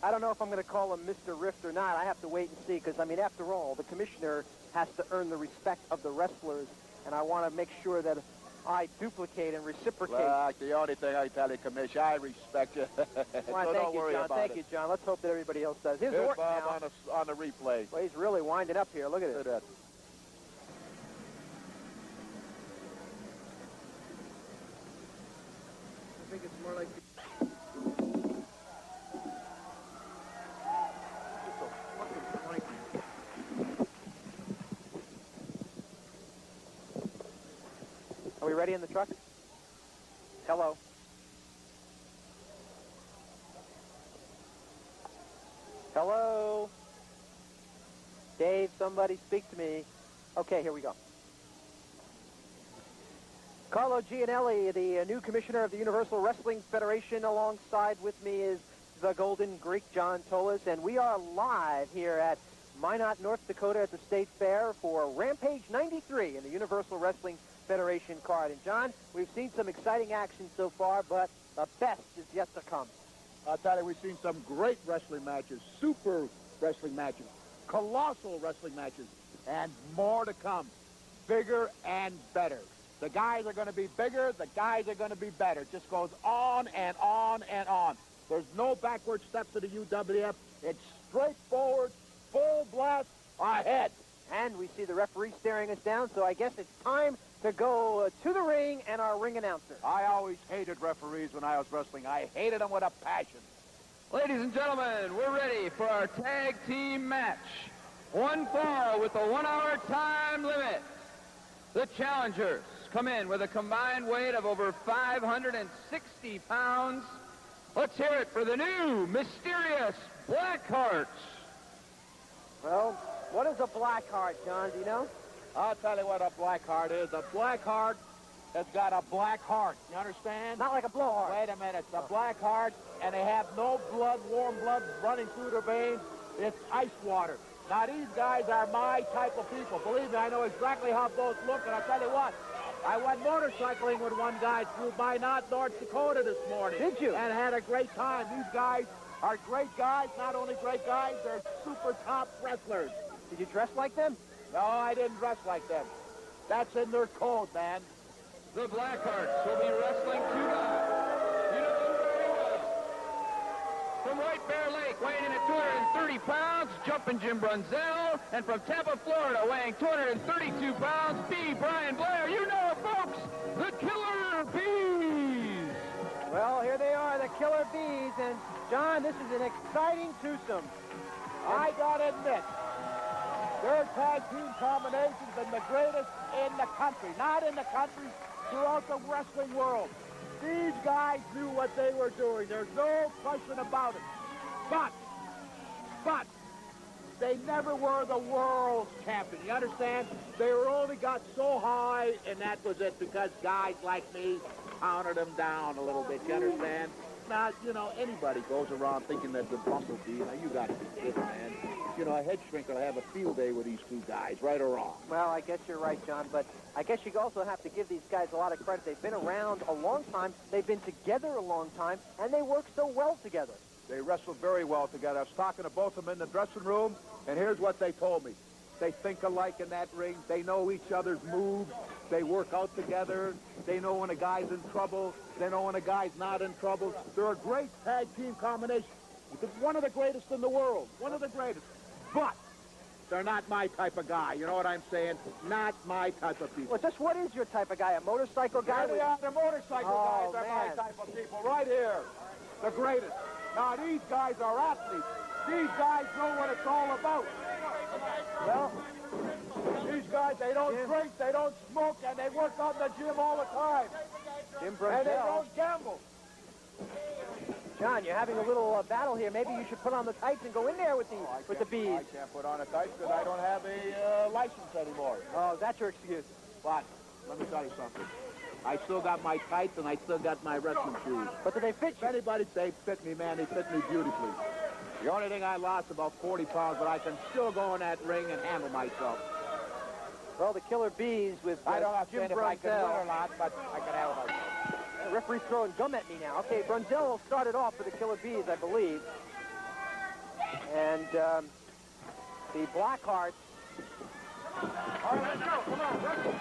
I don't know if I'm going to call him Mr. Rift or not. I have to wait and see, because, I mean, after all, the commissioner has to earn the respect of the wrestlers, and I want to make sure that I duplicate and reciprocate. Well, the only thing I tell you, Commissioner, I respect you. Well, so don't worry about it. Thank you, John. Let's hope that everybody else does. Here's Bob Orton now. on the replay. Well, he's really winding up here. Look at it. that. I think it's more like... Are we ready in the truck? Hello. Hello. Dave, somebody speak to me. Okay, here we go. Carlo Gianelli, the new commissioner of the Universal Wrestling Federation. Alongside with me is the Golden Greek, John Tolis, and we are live here at Minot, North Dakota at the State Fair for Rampage 93 in the Universal Wrestling Federation card. And John, we've seen some exciting action so far, but the best is yet to come. I'll tell you, we've seen some great wrestling matches, super wrestling matches, colossal wrestling matches, and more to come. Bigger and better. The guys are going to be bigger. The guys are going to be better. It just goes on and on and on. There's no backward steps to the UWF. It's straightforward, full blast, ahead. And we see the referee staring us down, so I guess it's time to go to the ring and our ring announcer. I always hated referees when I was wrestling. I hated them with a passion. Ladies and gentlemen, we're ready for our tag team match. One fall with a 1 hour time limit. The challengers come in with a combined weight of over 560 pounds. Let's hear it for the new mysterious Blackhearts. Well, what is a black heart, John? Do you know? I'll tell you what a black heart is. A black heart has got a black heart. You understand? Not like a blowhard. Wait a minute. It's a black heart, and they have no blood, warm blood running through their veins. It's ice water. Now, these guys are my type of people. Believe me, I know exactly how both look, and I'll tell you what. I went motorcycling with one guy through Minot, North Dakota this morning. Did you? And had a great time. These guys are great guys. Not only great guys, they're super top wrestlers. Did you dress like them? No, I didn't dress like them. That's in their code, man. The Blackhearts will be wrestling tonight. You know who he was? From White Bear Lake, weighing in at 230 pounds, Jumpin' Jim Brunzell. And from Tampa, Florida, weighing 232 pounds, B. Brian Blair. You know it, folks, the Killer Bees. Well, here they are, the Killer Bees. And, John, this is an exciting twosome. I gotta admit, their tag team combination's been the greatest in the country. Not in the country, throughout the wrestling world. These guys knew what they were doing. There's no question about it. But, they never were the world champion. You understand? They were only got so high, and that was it, because guys like me pounded them down a little bit. You understand? Now, you know, anybody goes around thinking that the Bumblebee, you know, you got to be kidding, man. You know, a head shrink will have a field day with these two guys, right or wrong. Well, I guess you're right, John, but I guess you also have to give these guys a lot of credit. They've been around a long time, they've been together a long time, and they work so well together. They wrestle very well together. I was talking to both of them in the dressing room, and here's what they told me. They think alike in that ring. They know each other's moves. They work out together. They know when a guy's in trouble. They know when a guy's not in trouble. They're a great tag team combination. One of the greatest in the world. One of the greatest. But they're not my type of guy. You know what I'm saying? Not my type of people. Well, just what is your type of guy? A motorcycle guy? There they are. The motorcycle guys are my type of people. Right here. The greatest. Now, these guys are athletes. These guys know what it's all about. Well, these guys, they don't drink, they don't smoke, and they work out in the gym all the time. Jim Brunzell. And they don't gamble. John, you're having a little battle here. Maybe you should put on the tights and go in there with the Bees. I can't put on a tights because I don't have a license anymore. Oh, that's your excuse. But let me tell you something. I still got my tights and I still got my wrestling shoes. But do they fit you? If anybody say fit me, man, they fit me beautifully. The only thing I lost about 40 pounds, but I can still go in that ring and handle myself. Well, the Killer Bees with I don't Jim understand if I can win or not, but I can handle myself. The referee's throwing gum at me now. Okay, Brunzell will start it off for the Killer Bees, I believe. And the Blackhearts. All right, let's go. Come on, wrestle.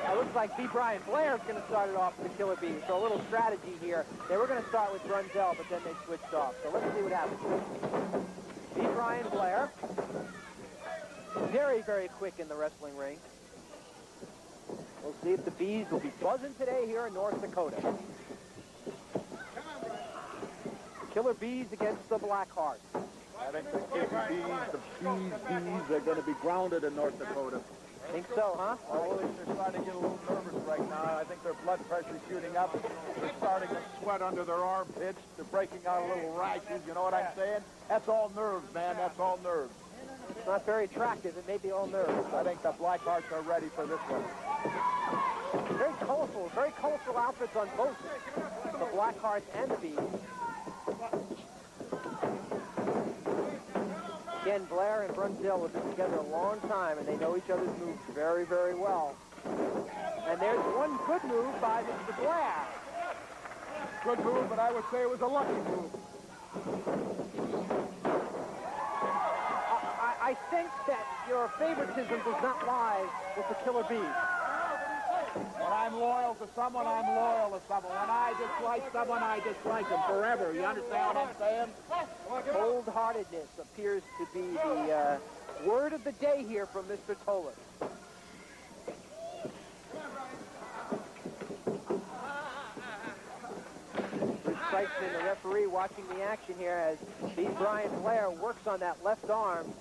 It looks like B. Brian Blair is going to start it off for the Killer Bees. So a little strategy here. They were going to start with Brunzell, but then they switched off. So let's see what happens. B. Brian Blair. Very, very quick in the wrestling ring. We'll see if the Bees will be buzzing today here in North Dakota. The Killer Bees against the Blackhearts. I think the bees are going to be grounded in North Dakota. Think so, huh? Oh, they're starting to get a little nervous right now. I think their blood pressure's shooting up. They're starting to sweat under their armpits. They're breaking out a little rashes. You know what I'm saying? That's all nerves, man. That's all nerves. It's not very attractive. It may be all nerves. I think the Blackhearts are ready for this one. Very colorful outfits on both the Blackhearts and the Bees. Again, Blair and Brunzell have been together a long time, and they know each other's moves very, very well. And there's one good move by Mr. Blair. Good move, but I would say it was a lucky move. I think that your favoritism does not lie with the Killer Bees. When I'm loyal to someone, I'm loyal to someone. When I dislike someone, I dislike them forever. You understand what I'm saying? Cold-heartedness appears to be the word of the day here from Mr. Toller. Bruce Sykesman, the referee, watching the action here as B. Brian Blair works on that left arm.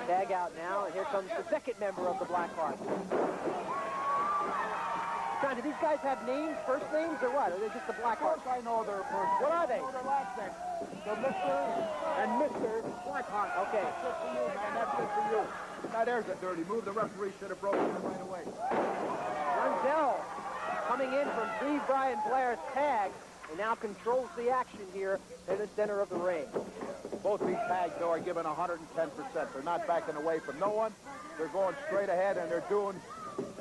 Tag out now, and here comes the second member of the Blackheart. John, do these guys have names, first names, or what? Or are they just the Blackheart? Of course I know their first. What are they? I know their last name. The Mr. and Mr. Blackheart. Okay. That's it for you, man. That's it for you. Now, there's a dirty move. The referee should have broken it right away. Brunzell coming in from B. Brian Blair's tag, and now controls the action here in the center of the ring. Both these tags, though, are given 110%. They're not backing away from no one. They're going straight ahead, and they're doing...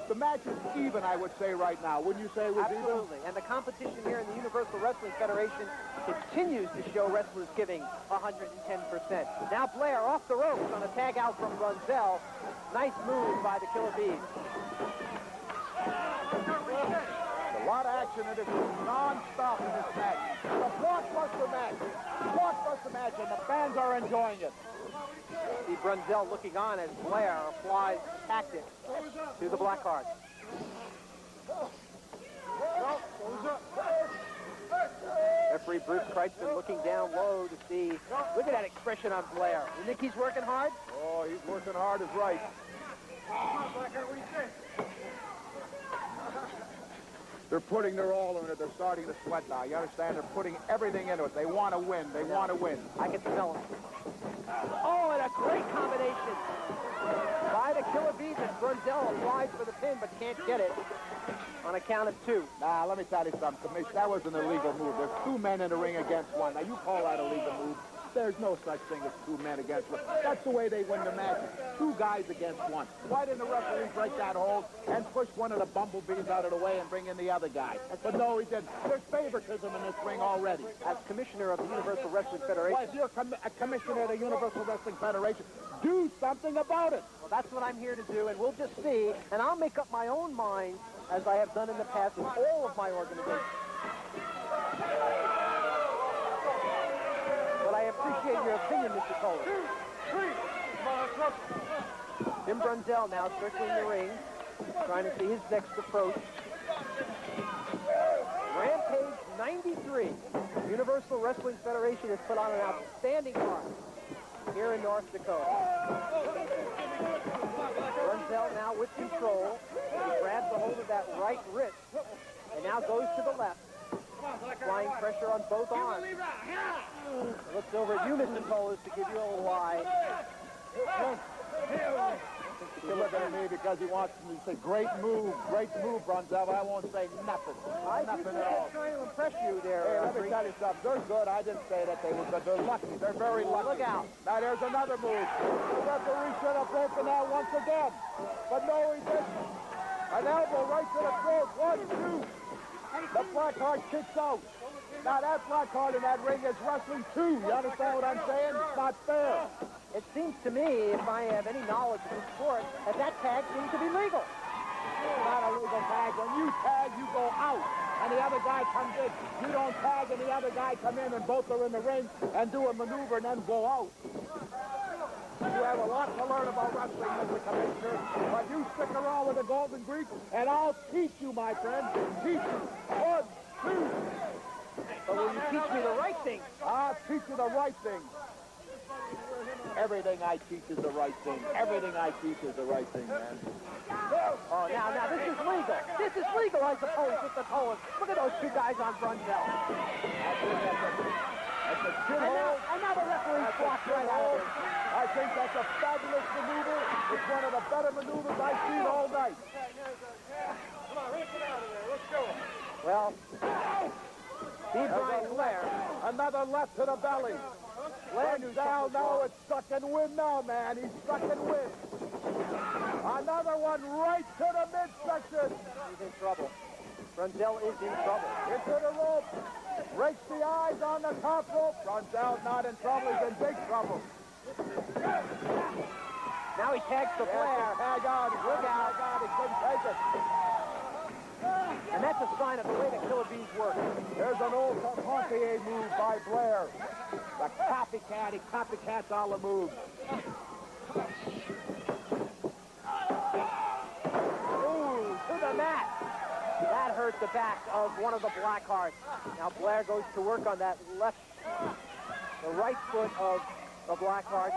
The match is even, I would say, right now. Wouldn't you say it was Absolutely. And the competition here in the Universal Wrestling Federation continues to show wrestlers giving 110%. Now Blair off the ropes on a tag out from Brunzell. Nice move by the Killer Bees. A lot of action in this non-stop in this match. It's a blockbuster match. Blockbuster match, and the fans are enjoying it. See Brunzell looking on as Blair applies tactics to the Blackheart. Referee Bruce Kreitzman looking down low to see. Look at that expression on Blair. You think he's working hard? Oh, he's working hard is right. They're putting their all in it. They're starting to sweat now. You understand? They're putting everything into it. They want to win. They want to win. I can smell it. Oh, and a great combination by the Killer Bees, and Brunzell applies for the pin, but can't get it on a count of 2. Nah, let me tell you something, Commissioner. That was an illegal move. There's 2 men in the ring against 1. Now, you call that a legal move. There's no such thing as 2 men against 1. That's the way they win the match. 2 guys against 1. Why didn't the referee break that hold and push one of the bumblebees out of the way and bring in the other guy? But no, he didn't. There's favoritism in this ring already. As commissioner of the Universal Wrestling Federation. Well, if you're a commissioner of the Universal Wrestling Federation, do something about it. Well, that's what I'm here to do, and we'll just see. And I'll make up my own mind, as I have done in the past with all of my organizations. But I appreciate your opinion, Mr. Kohler. 2, 3. Jim Brunzell now circling the ring, trying to see his next approach. Rampage 93. Universal Wrestling Federation has put on an outstanding card here in North Dakota. Brunzell now with control. He grabs a hold of that right wrist and now goes to the left, applying pressure on both arms. Looks over at you, Mr. Polis, to give you a little lie. He's looking at me because he wants me to say, great move, Brunzell, but I won't say nothing. Nothing at all. I'm trying to impress you there. Hey, let me tell you something. They're good. I didn't say that they were good. They're lucky. They're very lucky. Look out. Now, there's another move. The referee should have broken that once again. But no, he didn't. An elbow right to the throat. 1, 2. The Blackheart kicks out. Now, that Blackheart in that ring is wrestling too. You understand what I'm saying? It's not fair. It seems to me, if I have any knowledge of the sport, that tag seems to be legal. It's not a legal tag. When you tag, you go out, and the other guy comes in. You don't tag, and the other guy come in, and both are in the ring and do a maneuver and then go out. You have a lot to learn about wrestling, Mr. Commissioner, but you stick around with the Golden Greek, and I'll teach you, my friend. Teach you. 1, 2. But will you teach me the right thing? I'll teach you the right thing. Everything I teach is the right thing. Everything I teach is the right thing, man. Oh, now, this is legal. This is legal, I suppose, Mr. Cohen. Look at those 2 guys on Brunzell. That's a chin And hold. now the referee walks right out of it. I think that's a fabulous maneuver. It's one of the better maneuvers I've seen all night. Come on, let's get out of there. Let's go. Well, Steve Brian Blair. Another left to the belly. Blair down now. It's suck and win now, man. He's suck and win. Another one right to the midsection. He's in trouble. Brunzell is in trouble. Into the rope. Breaks the eyes on the top rope. Brunzell's not in trouble. He's in big trouble. Now he tags the Blair. Tag out. Look out. God, he couldn't take it. And that's a sign of the way the Killer Bees work. There's an old Carpentier move by Blair. The copycat. He copycats all the moves. Ooh, to the mat. That hurt the back of one of the Blackhearts. Now Blair goes to work on that the right foot of the Blackheart.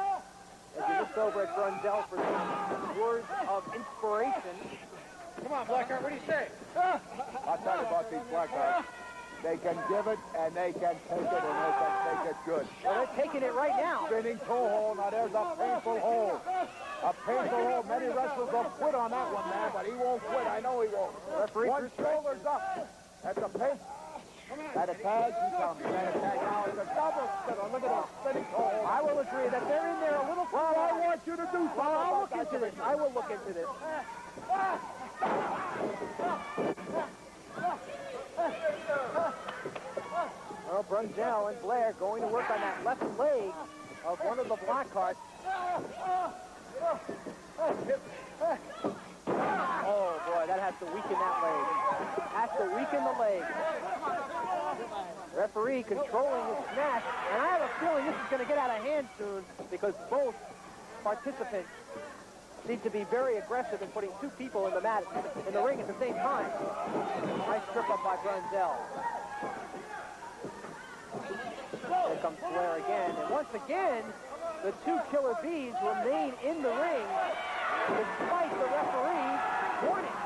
as you looked over at Brunzell for some words of inspiration. Come on, Blackheart, what do you say? I'll tell you about these Blackhearts. They can give it, and they can take it, and they can take it good. Well, they're taking it right now. Spinning toe hold. Now, there's a painful hole. A painful hole. Many wrestlers will quit on that one, man, but he won't quit. I know he won't. One shoulder's up. That's a pace. Got a tag. He's coming. Got a tag. Now, it's a double spinner. Look at that spinning toe hold. I will agree that they're in there a little... Well, I want you to do something. I'll look into this. I will look into this. Well, Brunzell and Blair going to work on that left leg of one of the Blackhearts. Oh, boy, that has to weaken that leg. Has to weaken the leg. Referee controlling his snatch, and I have a feeling this is going to get out of hand soon because both participants seem to be very aggressive in putting two people in the mat, in the ring at the same time. Nice trip up by Brunzell. Here comes Blair again, and once again, the two Killer Bees remain in the ring despite the referee's warning.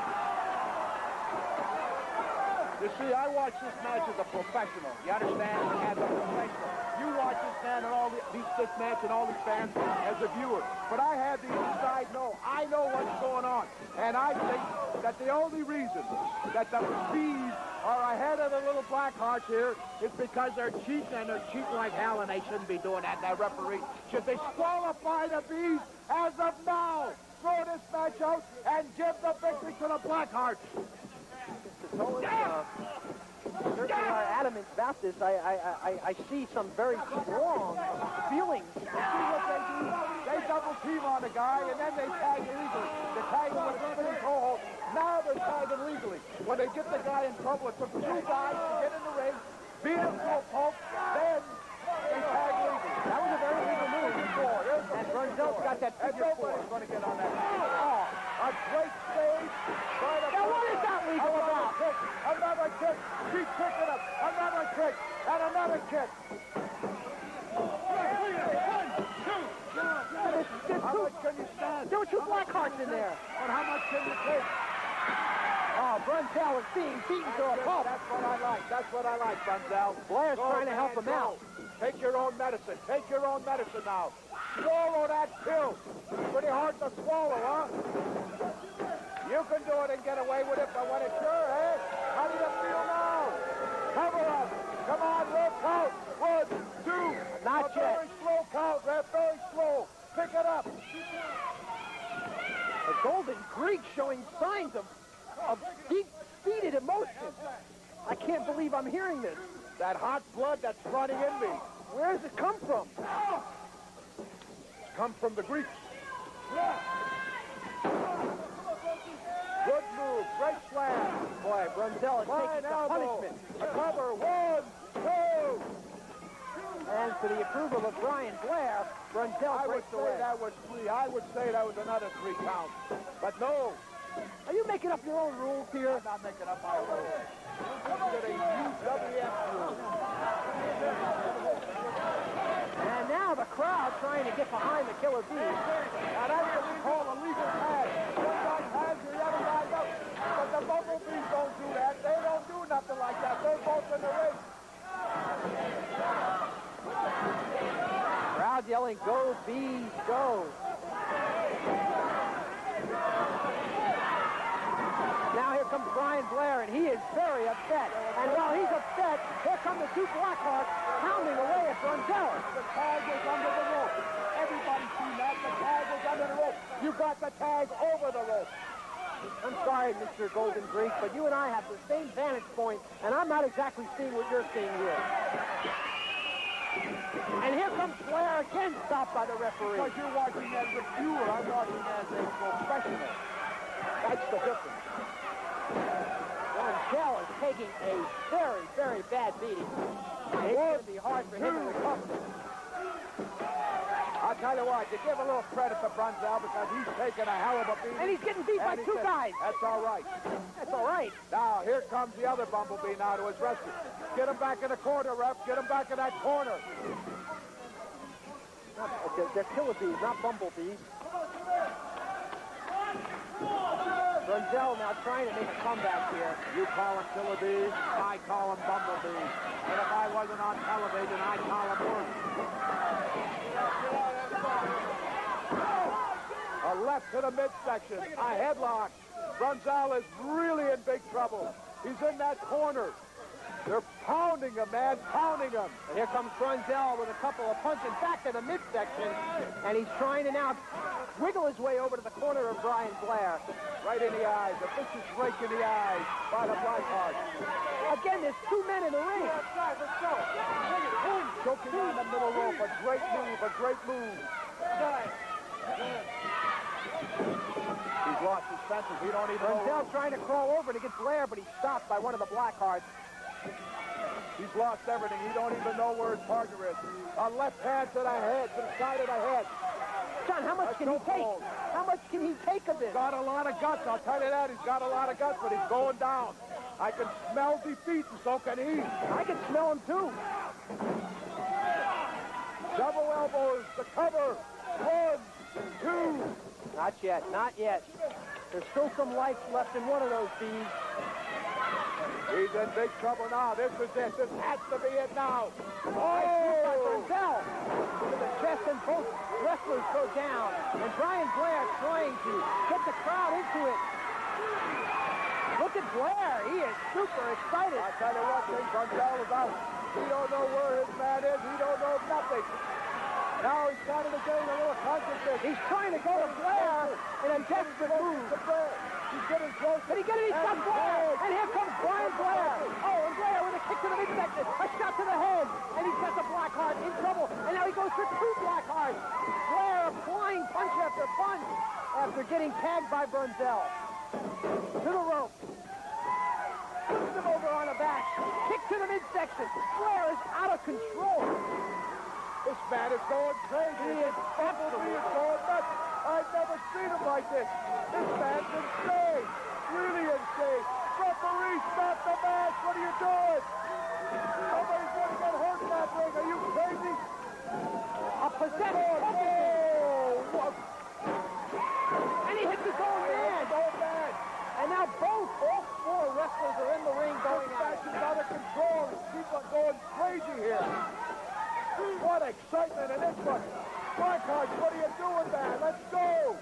You see, I watch this match as a professional. You understand? As a professional. You watch this man and all this match and all these fans as a viewer. But I have the inside know. I know what's going on. And I think that the only reason that the Bees are ahead of the little Blackhearts here is because they're cheating, and they're cheating like hell, and they shouldn't be doing that. That referee should disqualify the Bees as of now. Throw this match out and give the victory to the Blackhearts. Certainly are adamant about this. I see some very strong feelings. See what they do? They double team on the guy, and then they tag illegally. They tag him with a spinning toe hold. Now they're tagging legally. When they get the guy in trouble, it took two guys to get in the ring, beat him to a poke, then they tag legally. That was a very legal move. And Brunzell's got that figure four. Nobody's going to get on that. Oh, a great stage. Now what is that legal about? Another kick. Keep picking up. Another kick. And another kick. How much can you stand? There were two Blackhearts in there. And how much can you take? Oh, Brunzell is being beaten to a pulp. That's what I like. That's what I like, Brunzell. Blair's trying to help him out. Take your own medicine. Take your own medicine now. Swallow that pill. Pretty hard to swallow, huh? You can do it and get away with it, but when it's your head, how do you feel now? Cover up. Come on, roll count. 1, 2. Not yet. Very slow count, Ref. Very slow. Pick it up. The Golden Greek showing signs of deep-seated emotion. I can't believe I'm hearing this. That hot blood that's running in me. Where does it come from? It's come from the Greeks. Good move. Great slam. Boy, Brunzell is taking the punishment. A cover. 1, 2. And for the approval of Brian Blair, Brunzell breaks away. That was 3. I would say that was another 3 count. But no. Are you making up your own rules here? I'm not making up my rules. Look at a UWF rule. And now the crowd trying to get behind the Killer Bees. Now that's what we call a legal tag. One guy tags the other guy up. But the Bumblebees don't do that. They don't do nothing like that. They're both in the ring. Crowd yelling, "Go Bees, go!" Now here comes Brian Blair, and he is very upset. And while he's upset, here come the two Blackhearts pounding away at Brunzell. The tag is under the rope. Everybody's seen that. The tag is under the rope. You got the tag over the rope. I'm sorry, Mr. Golden Greek, but you and I have the same vantage point, and I'm not exactly seeing what you're seeing here. And here comes Blair again, stopped by the referee. Because you're watching as a viewer. I'm watching as a professional. That's the difference. Brunzell is taking a very, very bad beating. It's going to be hard for him to recover. I'll tell you what, you give a little credit to Brunzell because he's taking a hell of a beating. And he's getting beat by two guys. That's all right. That's all right. Now, here comes the other Bumblebee now to his rescue. Get him back in the corner, Ref. Get him back in that corner. They're killer bees, not bumblebees. Brunzell now trying to make a comeback here. You call them killer bees, I call them bumblebees. And if I wasn't on television, I'd call them worse. A left to the midsection, a headlock. Brunzell is really in big trouble. He's in that corner. They're pounding him, man, pounding him. And here comes Brunzell with a couple of punches back to the midsection, and he's trying to now wiggle his way over to the corner of Brian Blair. Right in the eyes, a vicious rake in the eyes by the Blackheart. Again, there's two men in the ring. Let's go. Choking on the middle rope, a great move, a great move. He's lost his senses. He don't even know. Brunzell trying to crawl over to get Blair, but he's stopped by one of the Blackhearts. He's lost everything. He don't even know where his partner is. A left hand to the head, to the side of the head. John, how much can he take? How much can he take of this? Got a lot of guts, I'll tell you that. He's got a lot of guts, but he's going down. I can smell defeat, and so can he. I can smell him, too. Double elbows, the cover. 1, 2. Not yet, not yet. There's still some life left in one of those bees. He's in big trouble now. This is it. This has to be it now. Brunzell to the chest, and both wrestlers go down. And Brian Blair trying to get the crowd into it. Look at Blair. He is super excited. I tell you what, Brunzell is out. He don't know where his man is. He don't know nothing. Now he's starting to get a little consciousness. He's trying to go to Blair in a desperate move. He's getting close. Did he get it? He's got Blair. And here comes Brian Blair. Oh, and Blair with a kick to the midsection. A shot to the head. And he's got the Blackheart in trouble. And now he goes for two Blackhearts. Blair applying punch after punch after getting tagged by Brunzell. To the rope. Puts him over on the back. Kick to the midsection. Blair is out of control. This man is going crazy. He is going nuts. I've never seen him like this. This man's insane. Really insane. Referee, stop the match. What are you doing? Somebody's going to get hurt in that ring. Are you crazy? A possessed Whoa! And he hits his own man. And now all four wrestlers are in the ring going at it. This match is out of control. People are going crazy here. What excitement in this one. Blackheart, what are you doing, man? Let's go.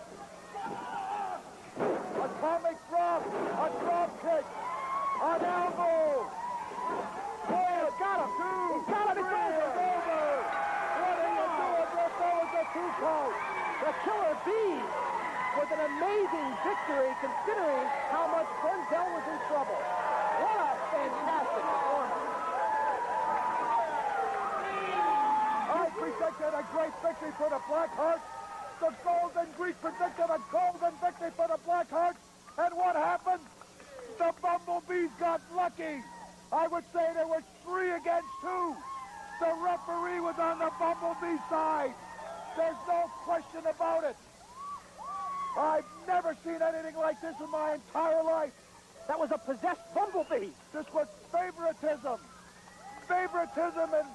Atomic drop. A drop kick. An elbow. One, got him. Two. He's got him. It's over. What are you doing? That was a 2 count. The Killer Bees with an amazing victory considering how much Brunzell was in trouble. What a fantastic performance. I predicted a great victory for the Blackhearts. The Golden Greek predicted a golden victory for the Blackhearts. And what happened? The Bumblebees got lucky. I would say there was 3 against 2. The referee was on the Bumblebee side. There's no question about it. I've never seen anything like this in my entire life. That was a possessed Bumblebee. This was favoritism. Favoritism in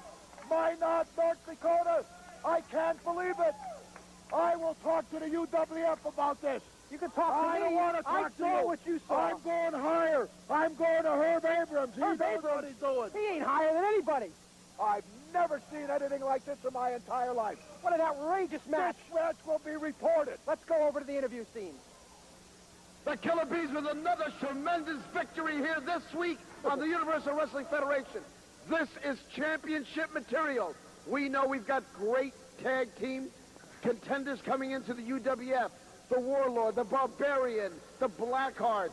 Minot, North Dakota. I can't believe it. I will talk to the UWF about this. You can talk to me. I don't want to talk to you. I saw what you saw. I'm going higher. I'm going to Herb Abrams. He knows what he's doing. He ain't higher than anybody. I've never seen anything like this in my entire life. What an outrageous match. This match will be reported. Let's go over to the interview scene. The Killer Bees with another tremendous victory here this week on the Universal Wrestling Federation. This is championship material. We know we've got great tag team contenders coming into the UWF. The Warlord, the Barbarian, the Blackhearts,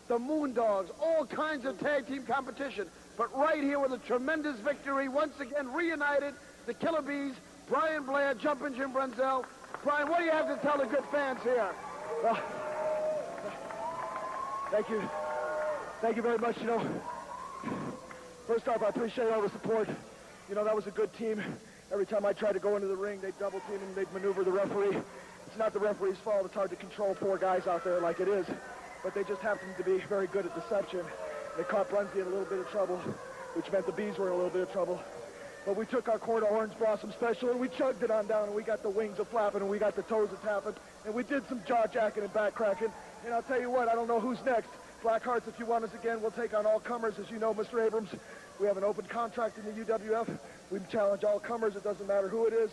the Moondogs, all kinds of tag team competition. But right here with a tremendous victory, once again reunited, the Killer Bees, Brian Blair, Jumpin' Jim Brunzell. Brian, what do you have to tell the good fans here? Thank you. Thank you very much. You know, first off, I appreciate all the support. You know, that was a good team. Every time I tried to go into the ring, they'd double team and they'd maneuver the referee. It's not the referee's fault. It's hard to control 4 guys out there like it is. But they just happened to be very good at deception. They caught Brunzee in a little bit of trouble, which meant the Bees were in a little bit of trouble. But we took our quart of orange blossom special and we chugged it on down, and we got the wings a flapping and we got the toes a tapping, and we did some jaw jacking and back cracking. And I'll tell you what, I don't know who's next. Blackhearts, if you want us again, we'll take on all comers. As you know, Mr. Abrams, we have an open contract in the UWF. We challenge all comers. It doesn't matter who it is.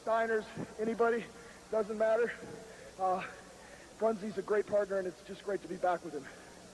Steiners, anybody, doesn't matter. Brunzie's a great partner, and it's just great to be back with him.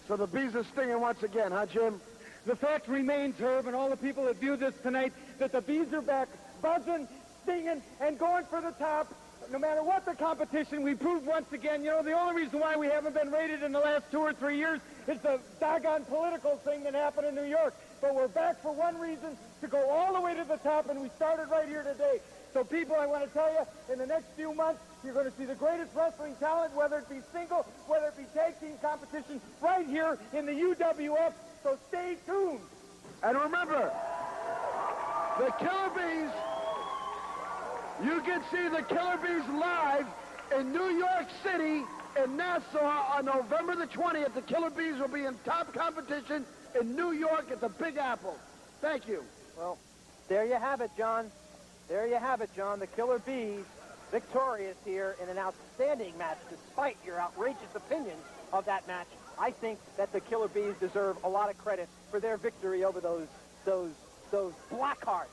So the bees are stinging once again, huh, Jim? The fact remains, Herb, and all the people that view this tonight, that the bees are back buzzing, stinging, and going for the top. No matter what the competition, we proved once again, you know, the only reason why we haven't been rated in the last 2 or 3 years is the doggone political thing that happened in New York. But we're back for one reason, to go all the way to the top, and we started right here today. So people, I want to tell you, in the next few months, you're going to see the greatest wrestling talent, whether it be single, whether it be tag team competition, right here in the UWF. So stay tuned. And remember, the Killer Bees, you can see the Killer Bees live in New York City and Nassau on November the 20th. The Killer Bees will be in top competition in New York at the Big Apple. Thank you. Well, there you have it, John. There you have it, John. The Killer Bees victorious here in an outstanding match, despite your outrageous opinions of that match. I think that the Killer Bees deserve a lot of credit for their victory over those Blackhearts.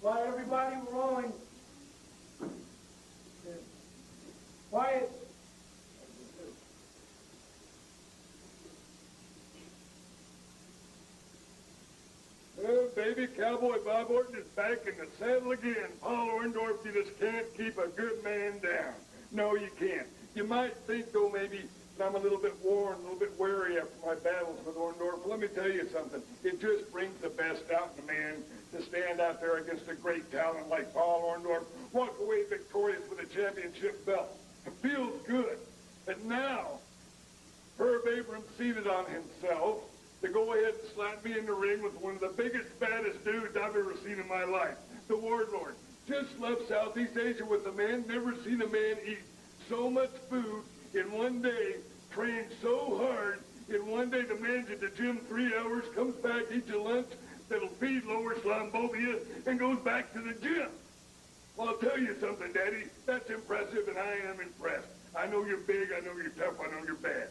Quiet, everybody, we're rolling. Quiet. Oh, baby, Cowboy Bob Orton is back in the saddle again. Paul Orndorff, you just can't keep a good man down. No, you can't. You might think, though, maybe that I'm a little bit worn, a little bit weary after my battles with Orndorff. Let me tell you something. It just brings the best out in a man to stand out there against a great talent like Paul Orndorff, walk away victorious with a championship belt. It feels good. But now, Herb Abrams seated on himself to go ahead and slap me in the ring with one of the biggest, baddest dudes I've ever seen in my life, the Warlord. Just left Southeast Asia with a man, never seen a man eat so much food in one day, trained so hard. In one day, the man's at the gym 3 hours, comes back, eats a lunch that'll feed Lower Slambovia, and goes back to the gym. Well, I'll tell you something, Daddy. That's impressive, and I am impressed. I know you're big, I know you're tough, I know you're bad.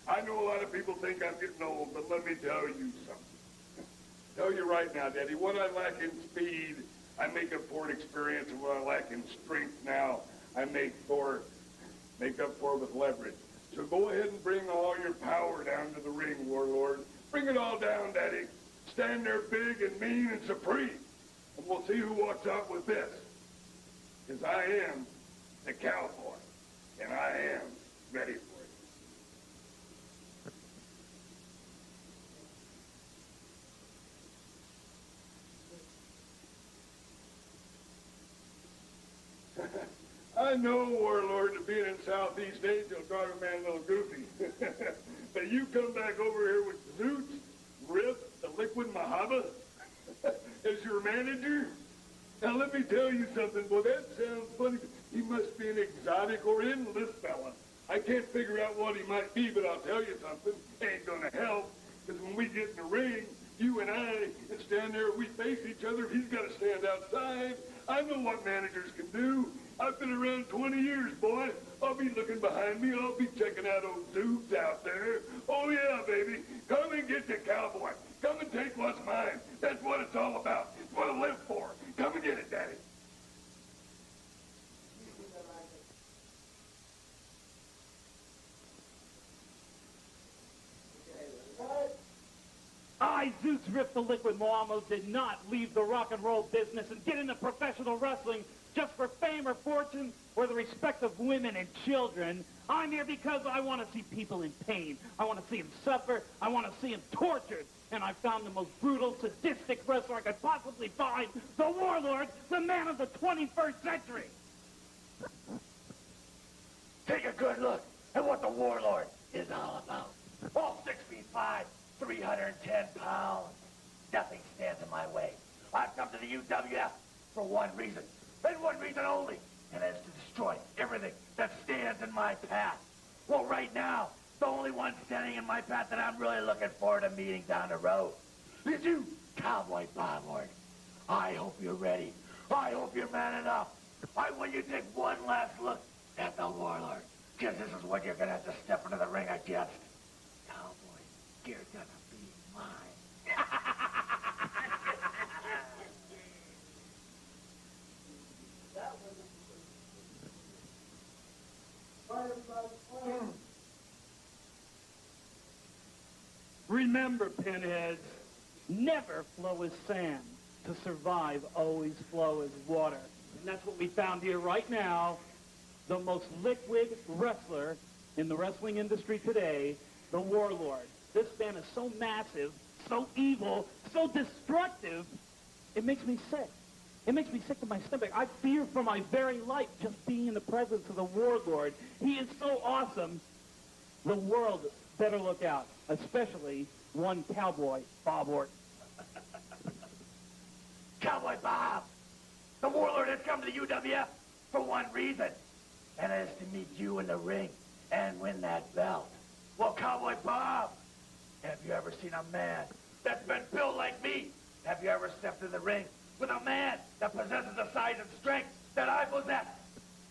I know a lot of people think I'm getting old, but let me tell you something. Tell you right now, Daddy, what I lack in speed, I make up for in experience, and what I lack in strength now, I make up for with leverage. So go ahead and bring all your power down to the ring, Warlord. Bring it all down, Daddy. Stand there big and mean and supreme, and we'll see who walks out with this. Because I am the cowboy, and I am ready for it. I know, Warlord, that being in Southeast Asia will drive a man a little goofy. But you come back over here with Zoot, Rip, the Liquid Mahaba, as your manager? Now, let me tell you something. Boy, that sounds funny. He must be an exotic Orientalist fella. I can't figure out what he might be, but I'll tell you something. Ain't gonna help, because when we get in the ring, you and I can stand there, we face each other. He's got to stand outside. I know what managers can do. I've been around 20 years, boy. I'll be looking behind me. I'll be checking out old dudes out there. Oh, yeah, baby. Come and get the cowboy. Come and take what's mine. That's what it's all about. It's what I live for. Come and get it, Daddy. I, Zeus Rip the Liquid Moamo, did not leave the rock and roll business and get into professional wrestling just for fame or fortune or the respect of women and children. I'm here because I want to see people in pain. I want to see them suffer. I want to see them tortured. And I found the most brutal, sadistic wrestler I could possibly find, the Warlord, the man of the 21st century. take a good look at what the Warlord is all about. All 6'5", 310 pounds. Nothing stands in my way. I've come to the UWF for one reason, and one reason only, and that is to destroy everything that stands in my path. Well, right now, the only one standing in my path that I'm really looking forward to meeting down the road is you, Cowboy Bob Orton. I hope you're ready. I hope you're man enough. I want you to take one last look at the Warlord, because this is what you're going to have to step into the ring against. Cowboy, you're going to be mine. Remember, pinheads, never flow as sand. To survive, always flow as water. And that's what we found here right now. The most liquid wrestler in the wrestling industry today, the Warlord. This man is so massive, so evil, so destructive, it makes me sick. It makes me sick to my stomach. I fear for my very life just being in the presence of the Warlord. He is so awesome. The world better look out, especially one Cowboy Bob Orton. Cowboy Bob! The Warlord has come to the UWF for one reason, and it is to meet you in the ring and win that belt. Well, Cowboy Bob, have you ever seen a man that's been built like me? Have you ever stepped in the ring with a man that possesses the size and strength that I possess?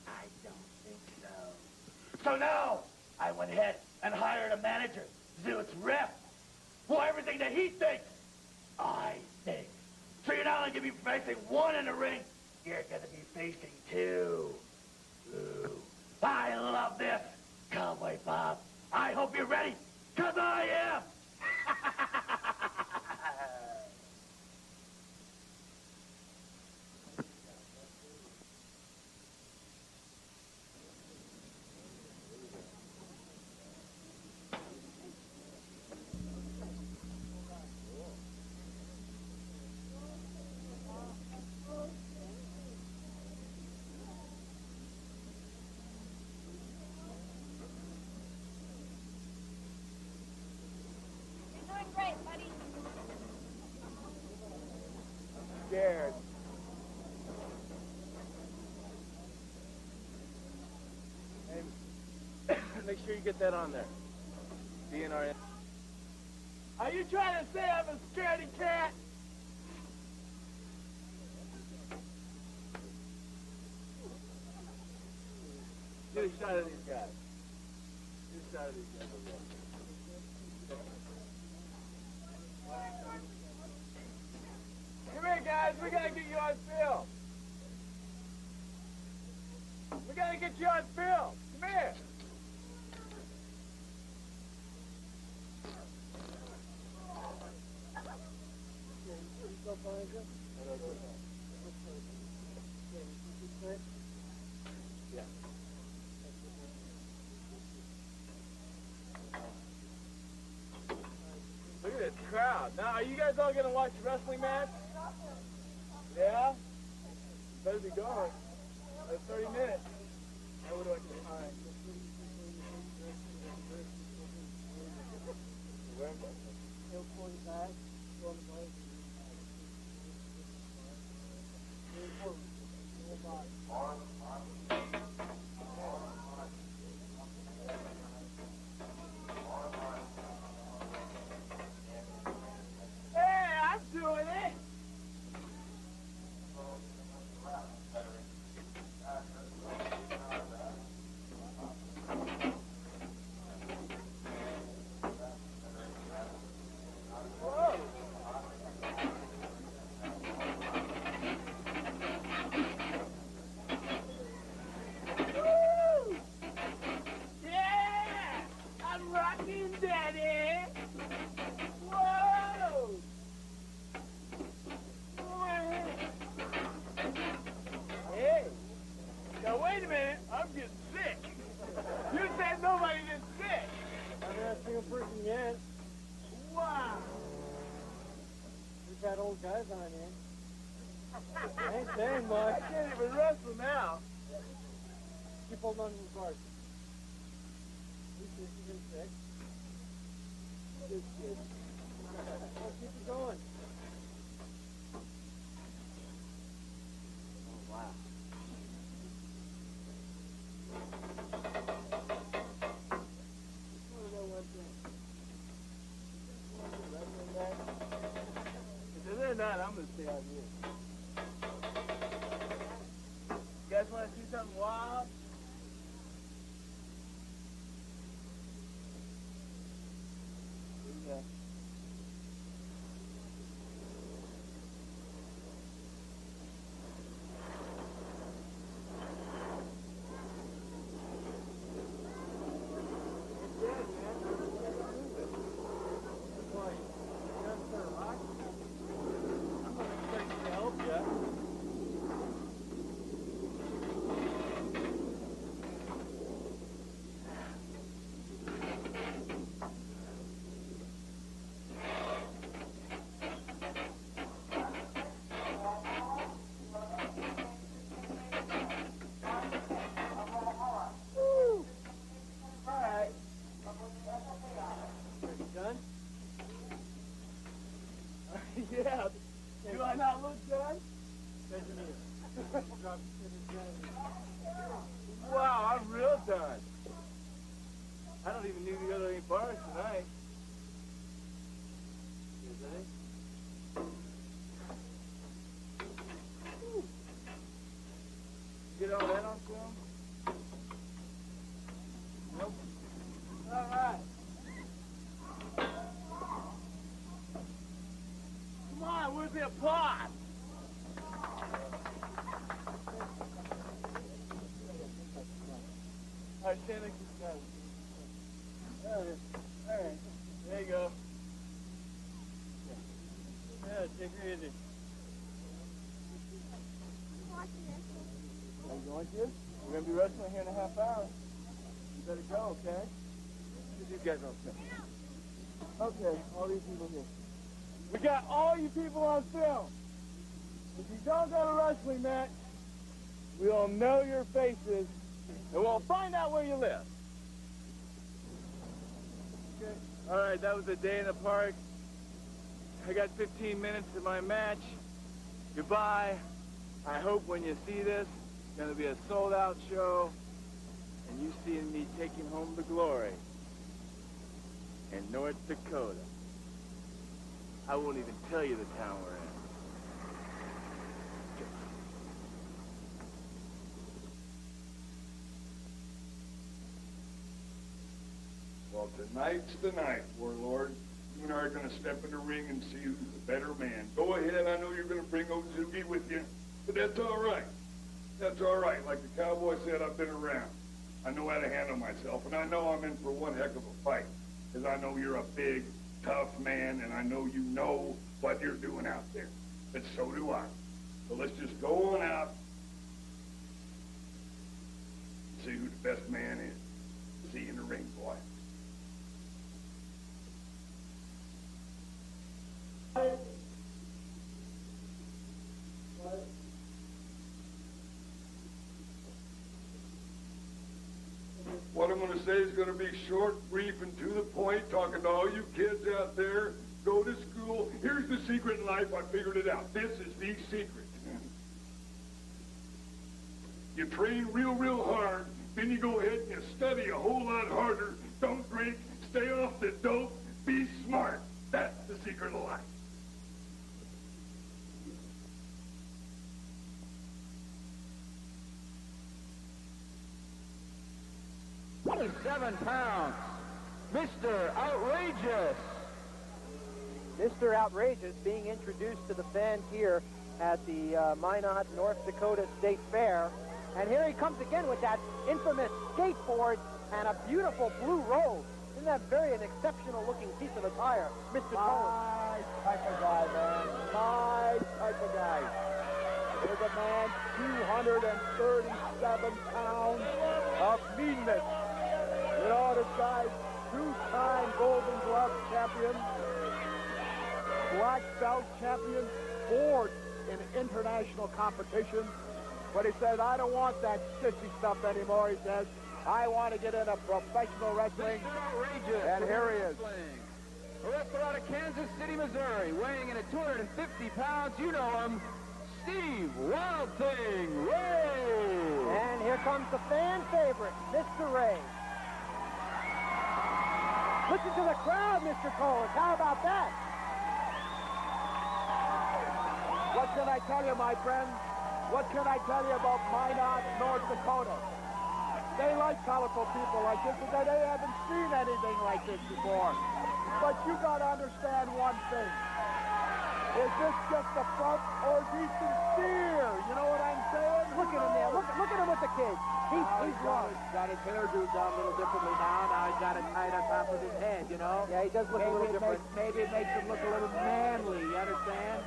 I don't think so. So now, I went ahead and hired a manager, Zeus Rep. Well, everything that he thinks, I think. So you're not only going to be facing one in the ring, you're going to be facing two. Ooh, I love this, Cowboy Bob. I hope you're ready, because I am. Great, buddy. Scared. Hey, make sure you get that on there. DNR. Are you trying to say I'm a scaredy cat? Get a shot of these guys. Get a shot of these guys. Come here, guys. We gotta get you on film. We gotta get you on film. Come here. Yeah. Look at this crowd. Now, are you guys all gonna watch the wrestling match? Yeah? Better be going. That's 30 minutes. I would like to time. Hey, I'm doing it. Whoa. Woo! Yeah! I'm rocking, Daddy! Whoa! Hey! Now wait a minute, I'm getting sick. You said nobody gets sick. I've not seen a person yet. Wow! We've got old guys on here. I ain't saying much. I can't even wrestle now. Keep holding on to the guard. Good kid. Let's keep it going. Oh, wow. If they're not, I'm going to stay out here. You guys want to see something wild? Yeah. Yeah. Do I not look done? Wow, I'm real done. I don't even need to go to any bars tonight. Get all that on film? Nope. All right. Come on, where's the applause? All right, stand like this guy. All right. There you go. Yeah, take it easy. Are you going to? We're going to be wrestling here in a half hour. You better go, okay? Get these guys on film. Okay, all these people here. We got all you people on film. If you don't go to wrestling match, we'll know your faces, and we'll find out where you live. Okay. All right, that was a day in the park. I got 15 minutes to my match. Goodbye. I hope when you see this, it's going to be a sold-out show, and you see me taking home the glory in North Dakota. I won't even tell you the town we're in. Well, tonight's the night, Warlord. You and I are going to step in the ring and see who's the better man. Go ahead. I know you're going to bring Ozuki with you, but that's all right. That's all right. Like the cowboy said, I've been around. I know how to handle myself, and I know I'm in for one heck of a fight, because I know you're a big, tough man, and I know you know what you're doing out there. But so do I. So let's just go on out and see who the best man is. See you in the ring, boy. What I'm going to say is going to be short, brief, and to the point, talking to all you kids out there. Go to school. Here's the secret in life. I figured it out. This is the secret. You train real, real hard. Then you go ahead and you study a whole lot harder. Don't drink. Stay off the dope. Be smart. That's the secret of life. 27 pounds, Mr. Outrageous. Mr. Outrageous being introduced to the fans here at the Minot, North Dakota State Fair. And here he comes again with that infamous skateboard and a beautiful blue robe. Isn't that an exceptional looking piece of attire, Mr. Cohen? My type of guy, man. My type of guy. There's a man, 237 pounds of meanness. You know, this guy's two-time Golden Glove champion, black belt champion, fourth in international competition. But he says, I don't want that sissy stuff anymore, he says. I want to get into professional wrestling. Outrageous. And here he is. A wrestler out of Kansas City, Missouri, weighing in at 250 pounds. You know him, Steve Wild Thing Ray. And here comes the fan favorite, Mr. Ray. Listen to the crowd, Mr. Kohler. How about that? What can I tell you, my friends? What can I tell you about Minot, North Dakota? They like colorful people like this, and they haven't seen anything like this before. But you got to understand one thing. Is this just a front, or is he sincere? You know what I'm saying? Look at him there. Look at him with the kids. He's lost. Got his hairdo done a little differently now. Now he's got it tied on top of his head, you know? Yeah, he does look a little different. Maybe it makes him look a little manly, you understand?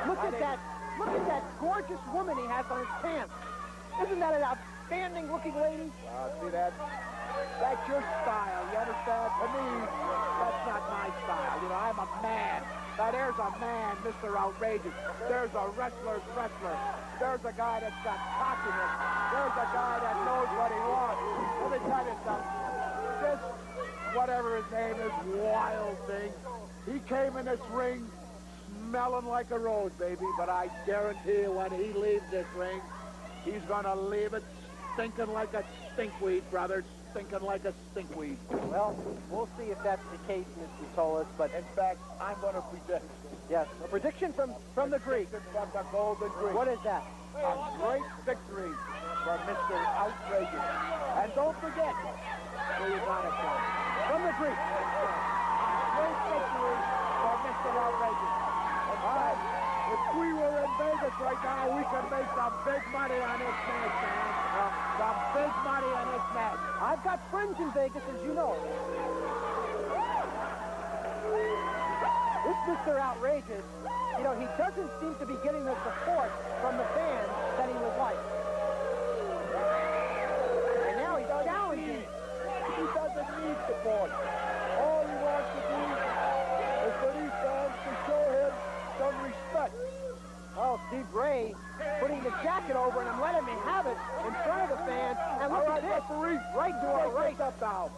Look at that gorgeous woman he has on his pants. Isn't that an outstanding looking lady? See that? That's your style, you understand? To me, that's not my style. You know, I'm a man. Now, there's a man, Mr. Outrageous. There's a wrestler's wrestler. There's a guy that's got cockiness. There's a guy that knows what he wants. Let me tell you something. This, whatever his name is, Wild Thing, he came in this ring smelling like a rose, baby, but I guarantee you when he leaves this ring, he's going to leave it stinking like a stinkweed, brother. Stinking like a stinkweed. Well, we'll see if that's the case, Mr. Solis, but in fact, I'm going to predict. Yes, a prediction from the Greek. From the Golden Greek. What is that? A great victory for Mr. Outrageous. And don't forget where you got it from the Greek. A great victory for Mr. Outrageous. In fact, if we were in Vegas right now, we could make some big money on this match, man. Some big money on this match. I've got friends in Vegas, as you know. This Mr. Outrageous, you know, he doesn't seem to be getting the support from the fans that he would like. And now he's challenging. He doesn't need support. All he wants to do is for these fans to show him some respect. Oh, Steve Ray putting the jacket over and letting me have it in front of the fans. And look at this. Right to our right up now.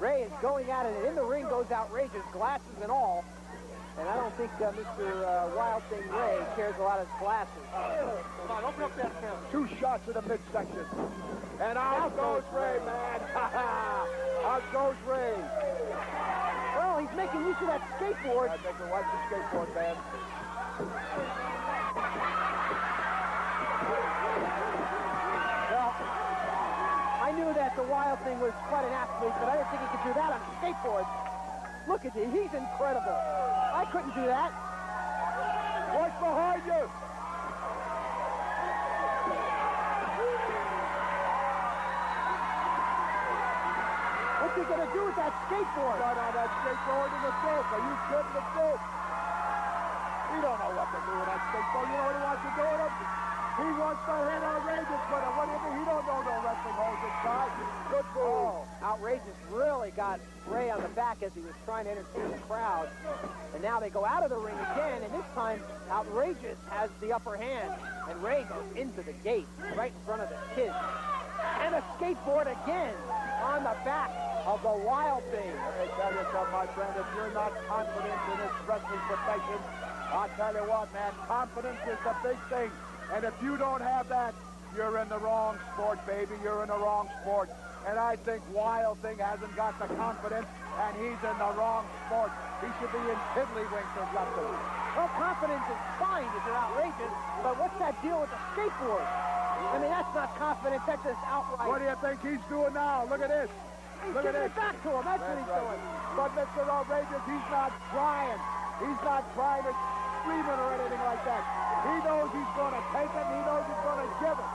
Ray is going at it, and in the ring goes Outrageous, glasses and all. And I don't think Mr. Wild Thing Ray cares a lot of his glasses. Come on, open up that camera. 2 shots in the midsection. And out goes Ray, man. Out goes Ray. Well, he's making use of that skateboard. I think watch the skateboard, man. Well, I knew that the Wild Thing was quite an athlete, but I didn't think he could do that on a skateboard. Look at him. He's incredible. I couldn't do that. Watch behind you. What's he going to do with that skateboard? Right on that skateboard in the filth. Are you kidding the filth? He don't know what to do with that skateboard. You know what he wants to do with it? He wants to hit Outrageous, but what do you mean? He don't know no wrestling holds inside. Good move. Outrageous really got Ray on the back as he was trying to entertain the crowd. And now they go out of the ring again, and this time Outrageous has the upper hand. And Ray goes into the gate right in front of the kids. And a skateboard again on the back of the Wild Thing. Let me tell you something, my friend. If you're not confident in this wrestling profession, I'll tell you what, man, confidence is the big thing. And if you don't have that, you're in the wrong sport, baby. You're in the wrong sport. And I think Wild Thing hasn't got the confidence, and he's in the wrong sport. He should be in tiddlywinks or something. Well, confidence is fine if you're Outrageous, but what's that deal with the skateboard? I mean, that's not confidence, that's just outright. What do you think he's doing now? Look at this. He's giving it back to him. That's what he's doing. But Mr. Outrageous, he's not trying. He's not trying to scream it or anything like that. He knows he's going to take it, and he knows he's going to give it.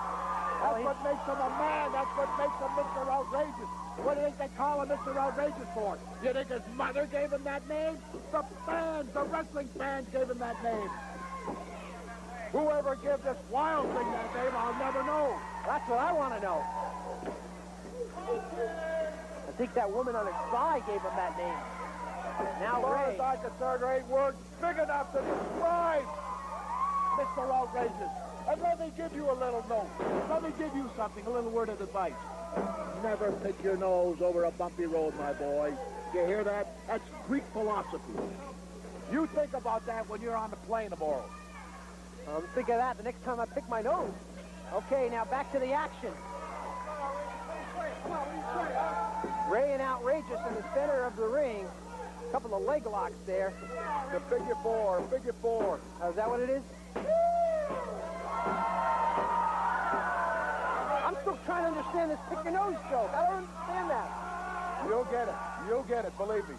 That's what makes him a man. That's what makes him Mr. Outrageous. What do you think they call him Mr. Outrageous for? You think his mother gave him that name? The fans, the wrestling fans gave him that name. Whoever gave this Wild Thing that name, I'll never know. That's what I want to know. I think that woman on his thigh gave him that name. Now Ray. The third rate words big enough to describe Mr. Outrageous. And But let me give you a little note. Let me give you something, a little word of advice. Never pick your nose over a bumpy road, my boy. You hear that? That's Greek philosophy. You think about that when you're on the plane tomorrow. Think of that the next time I pick my nose. Okay, now back to the action. Ray and Outrageous in the center of the ring. A couple of leg locks there. The figure four, figure four. Oh, is that what it is? I'm still trying to understand this pick your nose joke. I don't understand that. You'll get it. You'll get it, believe me.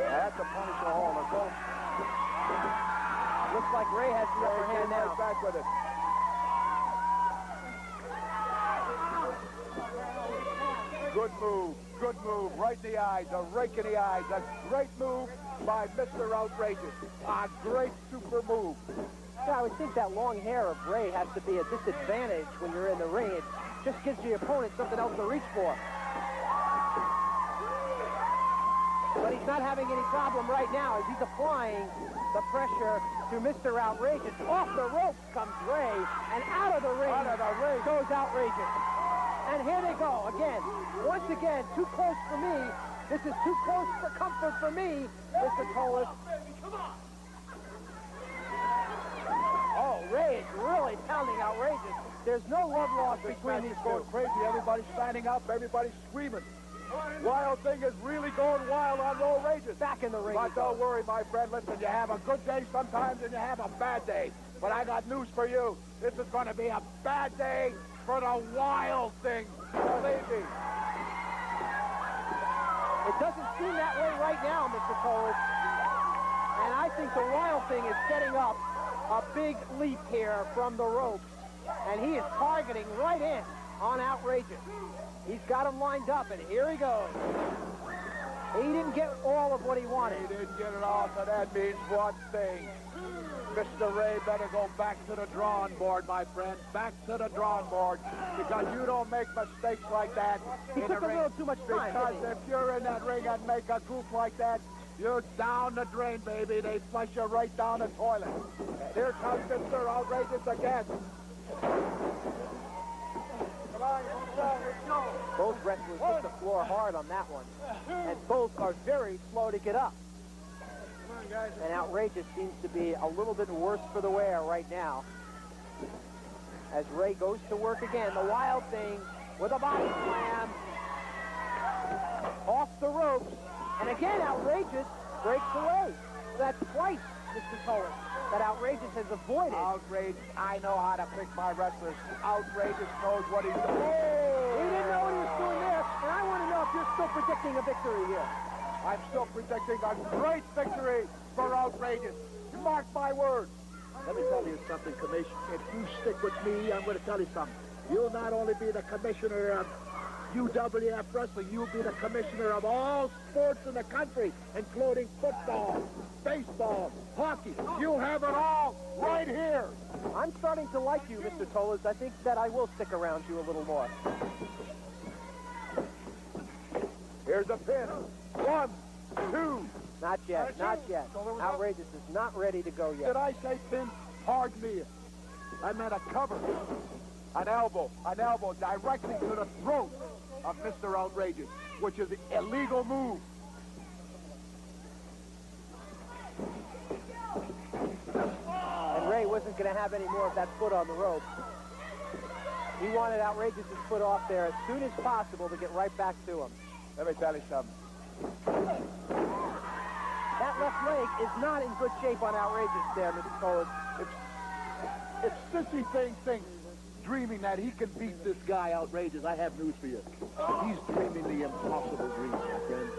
That's a Punisher Hall. Looks like Ray has the upper hand now. Right back with it. Good move. Good move. Right in the eyes. A rake in the eyes. A great move by Mr. Outrageous. A great super move. Yeah, I would think that long hair of Ray has to be a disadvantage when you're in the ring. It just gives the opponent something else to reach for. But he's not having any problem right now as he's applying the pressure to Mr. Outrageous. Off the ropes comes Ray, and out of the ring goes Outrageous. And here they go again. Once again, too close for me. This is too close for comfort for me, Mr. Tolis. Oh, Ray is really pounding Outrageous. There's no love lost between these two. Going crazy. Everybody's standing up. Everybody's screaming. Wild thing is really going wild on Outrageous. Back in the ring. But don't worry, my friend. Listen, you have a good day sometimes and you have a bad day. But I got news for you. This is going to be a bad day for the Wild Thing. Believe me. It doesn't seem that way right now, Mr. Tolis. And I think the Wild Thing is setting up a big leap here from the ropes. And he is targeting right in on Outrageous. He's got him lined up, and here he goes. He didn't get all of what he wanted. He didn't get it all, so that means one thing. Mr. Ray better go back to the drawing board, my friend. Back to the drawing board. Because you don't make mistakes like that He in took the a ring. little too much time, Because didn't he? if you're in that ring and make a goof like that, you're down the drain, baby. They flush you right down the toilet. And here comes Mr. Outrageous again. Both wrestlers hit the floor hard on that one. And both are very slow to get up. And Outrageous seems to be a little bit worse for the wear right now. As Ray goes to work again, the Wild Thing with a body slam. Off the ropes. And again, Outrageous breaks away. That's twice, Mr. Tolis, that Outrageous has avoided. Outrageous, I know how to pick my wrestlers. Outrageous knows what he's doing. He didn't know what he was doing there. And I want to know if you're still predicting a victory here. I'm still predicting a great victory for Outrageous. Mark my words. Let me tell you something, Commissioner. If you stick with me, I'm going to tell you something. You'll not only be the commissioner of UWF Wrestling, you'll be the commissioner of all sports in the country, including football, baseball, hockey. You'll have it all right here. I'm starting to like you, Mr. Tolis. I think that I will stick around you a little more. Here's a pin. 1, 2. Not yet, not yet. Outrageous is not ready to go yet. Did I say pin? Pardon me. I meant a cover. An elbow directly to the throat of Mr. Outrageous, which is an illegal move. And Ray wasn't going to have any more of that foot on the rope. He wanted Outrageous' foot off there as soon as possible to get right back to him. Let me tell you something. That left leg is not in good shape on Outrageous there, Mr. Tolis. If Sissy Thing thinks, dreaming that he can beat this guy Outrageous, I have news for you. He's dreaming the impossible dream, my friend.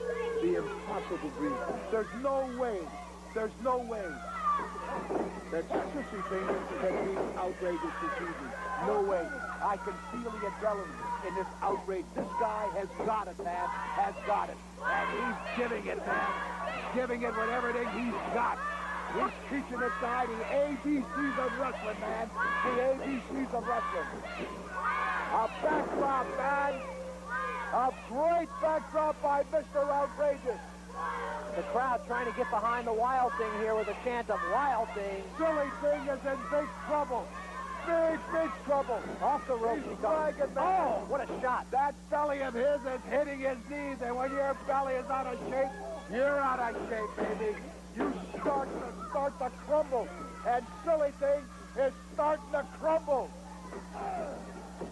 The impossible dream. There's no way that Sissy Thing can beat Outrageous this evening. No way. I can feel the adrenaline in this outrage. This guy has got it, man. Has got it. And he's giving it, man. Giving it with everything he's got. He's teaching this guy the ABCs of wrestling, man. The ABCs of wrestling. A backdrop, man. A Great backdrop by Mr. Outrageous. The crowd trying to get behind the Wild Thing here with a chant of Wild Thing. Silly Thing is in big trouble. Big, big trouble. Off the rope he comes. Oh, what a shot. That belly of his is hitting his knees, and when your belly is out of shape, you're out of shape, baby. You start to crumble, and Silly Thing is starting to crumble.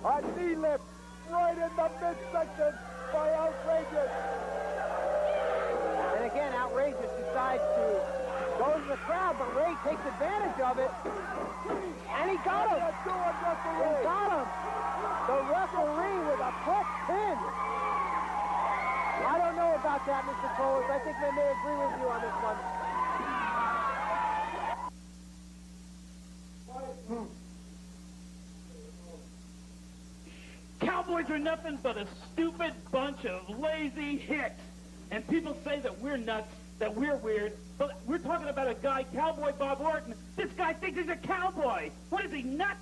A knee lift right in the midsection by Outrageous. And again, Outrageous decides to go to the crowd, but Ray takes advantage of it. And he got him. He got him. The referee with a quick pin. I don't know about that, Mr. Coles. I think they may agree with you on this one. Cowboys are nothing but a stupid bunch of lazy hicks. And people say that we're nuts, that we're weird. But we're talking about a guy, Cowboy Bob Orton. This guy thinks he's a cowboy. What is he, nuts?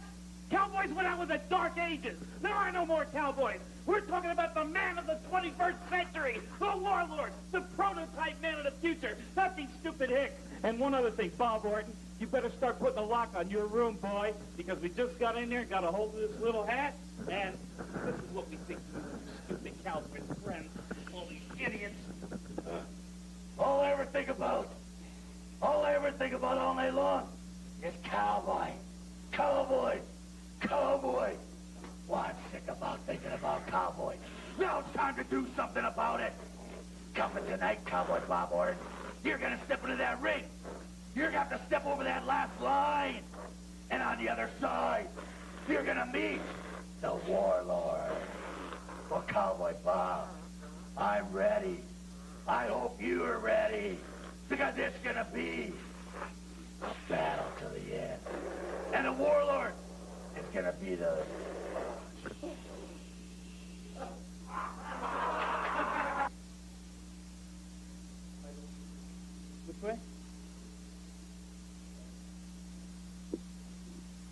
Cowboys went out with the Dark Ages. There are no more cowboys. We're talking about the man of the 21st century, the warlord, the prototype man of the future, not these stupid hicks. And one other thing, Bob Orton, you better start putting a lock on your room, boy, because we just got in there and got a hold of this little hat, and this is what we think of you stupid cowboy friends, all these idiots. All I ever think about all night long is cowboy, cowboy, cowboy. Well, I'm sick about thinking about cowboy. Now it's time to do something about it. Coming tonight, Cowboy Bob Orton, you're going to step into that ring. You're going to have to step over that last line. And on the other side, you're going to meet the warlord. Well, Cowboy Bob, I'm ready. I hope you are ready. Because it's going to be a battle to the end. And the warlord is going to be the... This way?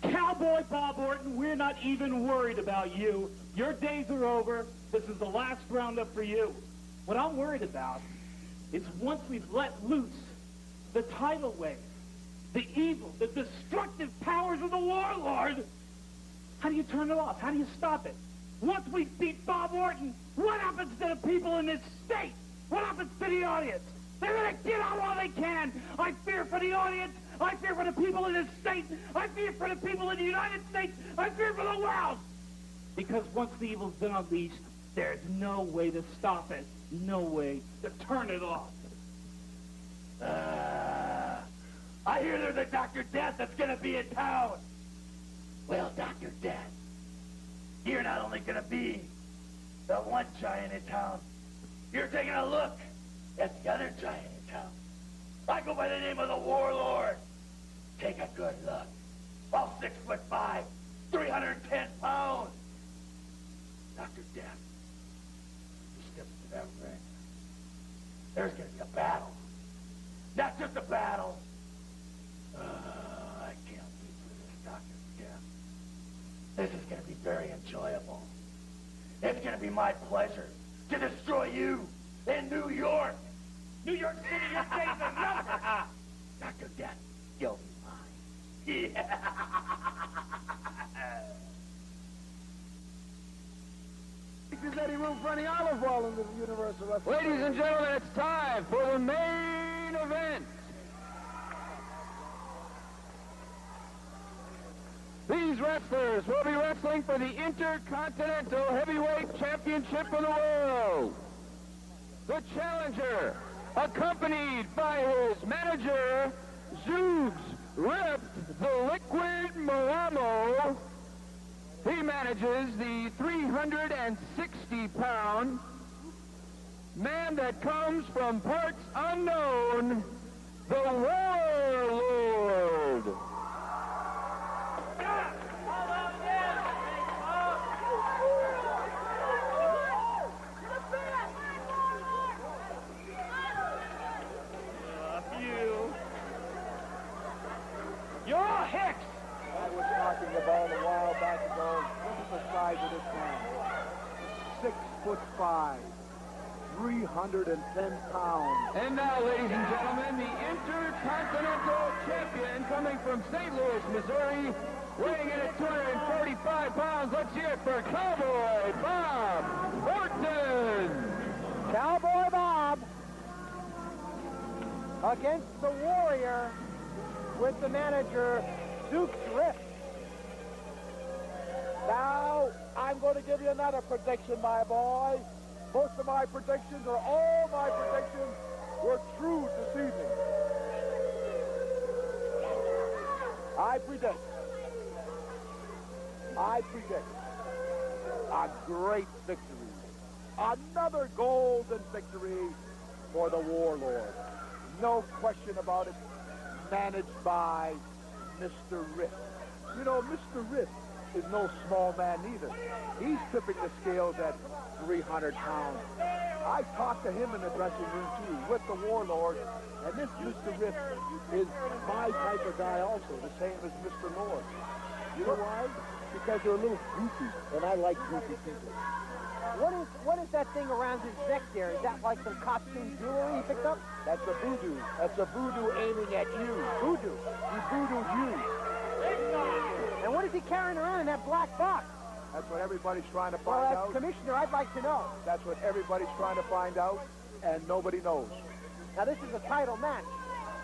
Cowboy Bob Orton, we're not even worried about you. Your days are over. This is the last roundup for you. What I'm worried about is once we've let loose the tidal wave, the evil, the destructive powers of the warlord, how do you turn it off? How do you stop it? Once we beat Bob Orton, what happens to the people in this state? What happens to the audience? They're going to get out while they can. I fear for the audience. I fear for the people in this state. I fear for the people in the United States. I fear for the world. Because once the evil's been unleashed, there's no way to stop it. No way to turn it off. I hear there's a Dr. Death that's going to be in town. Well, Dr. Death, you're not only going to be the one giant in town, you're taking a look at the other giant in town. I go by the name of the Warlord. Take a good look. All 6'5", 310 pounds. Dr. Death, you step into that ring. There's going to be a battle. Not just a battle. I can't wait for this, Dr. Death. This is going to be very enjoyable. It's going to be my pleasure to destroy you in New York. New York City, your days are numbered. Dr. Death, you'll be mine. Yeah. Think there's any room for any olive oil in the Universal Wrestling? Ladies and gentlemen, it's time for the main event. These wrestlers will be wrestling for the Intercontinental Heavyweight Championship of the World. The challenger, accompanied by his manager, Zoogs Ripped the Liquid Maramo. He manages the 360-pound man that comes from parts unknown, the Warlord. You're all hicks! I was knocking the ball a while back ago. Look at the size of this man. 5'5", 310 pounds. And now, ladies and gentlemen, the Intercontinental Champion coming from St. Louis, Missouri, weighing in at 245 pounds. Let's hear it for Cowboy Bob Orton. Cowboy Bob against the Warrior with the manager, Duke Drift. Now, I'm going to give you another prediction, my boy. Most of my predictions, or all my predictions, were true this evening. I predict a great victory. Another golden victory for the Warlord. No question about it. Managed by Mr. Riff. You know, Mr. Riff is no small man either. He's tipping the scales at 300 pounds. I talked to him in the dressing room, too, with the Warlord. And this Mr. Riff is my type of guy also, the same as Mr. Lord. You know why? Because they're a little goofy, and I like goofy people. What is that thing around his neck there? Is that like some costume jewelry he picked up? That's a voodoo. That's a voodoo aiming at you. Voodoo. He voodooed you. And what is he carrying around in that black box? That's what everybody's trying to find Well, out. Commissioner, I'd like to know. That's what everybody's trying to find out, and nobody knows. Now, this is a title match,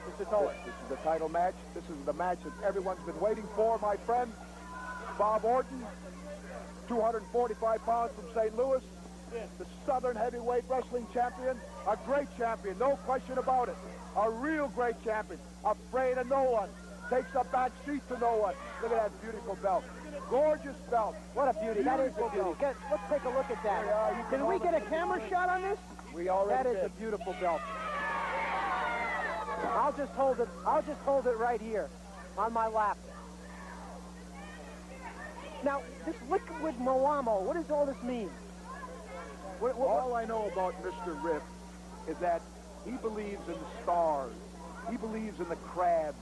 Mr. Toller. This is the title match. This is the match that everyone's been waiting for, my friend. Bob Orton, 245 pounds from St. Louis, the Southern Heavyweight Wrestling Champion, a great champion, no question about it. A real great champion, afraid of no one, takes a back seat to no one. Look at that beautiful belt. Gorgeous belt. What a beauty. That is a beauty. Let's take a look at that. Can we get a camera shot on this? We already did. That is a beautiful belt. I'll just hold it right here on my lap. Now, this liquid Moamo, what does all this mean? All I know about Mr. Riff is that he believes in the stars. He believes in the crabs.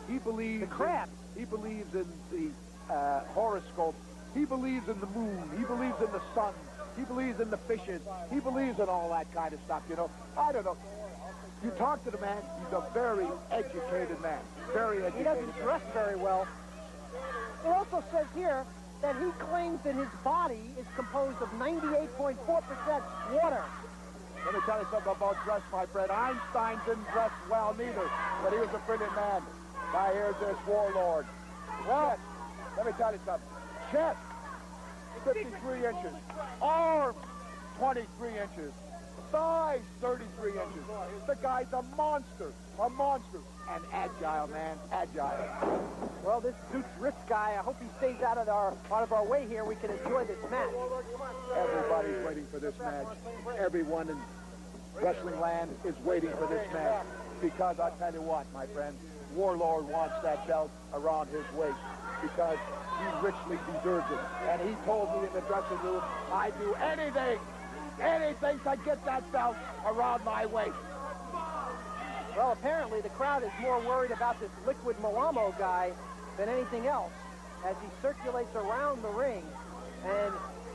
He believes the crabs. He believes in the horoscope. He believes in the moon. He believes in the sun. He believes in the fishes. He believes in all that kind of stuff, you know. I don't know. You talk to the man, he's a very educated man. Very educated. He doesn't dress very well. It also says here that he claims that his body is composed of 98.4% water. Let me tell you something about dress, my friend. Einstein didn't dress well neither, but he was a brilliant man. Now here's this Warlord. Well, let me tell you something. Chest, 53 inches. Arms, 23 inches. Thighs, 33 inches. The guy's a monster. A monster. And agile, man. Agile. Well, this Duke Drift guy, I hope he stays out of our way here. We can enjoy this match. Everybody's waiting for this match. Everyone in wrestling land is waiting for this match. Because I'll tell you what, my friend, Warlord wants that belt around his waist because he richly deserves it. And he told me in the dressing room, I'd do anything to get that belt around my waist. Well, apparently the crowd is more worried about this liquid Moamo guy than anything else as he circulates around the ring and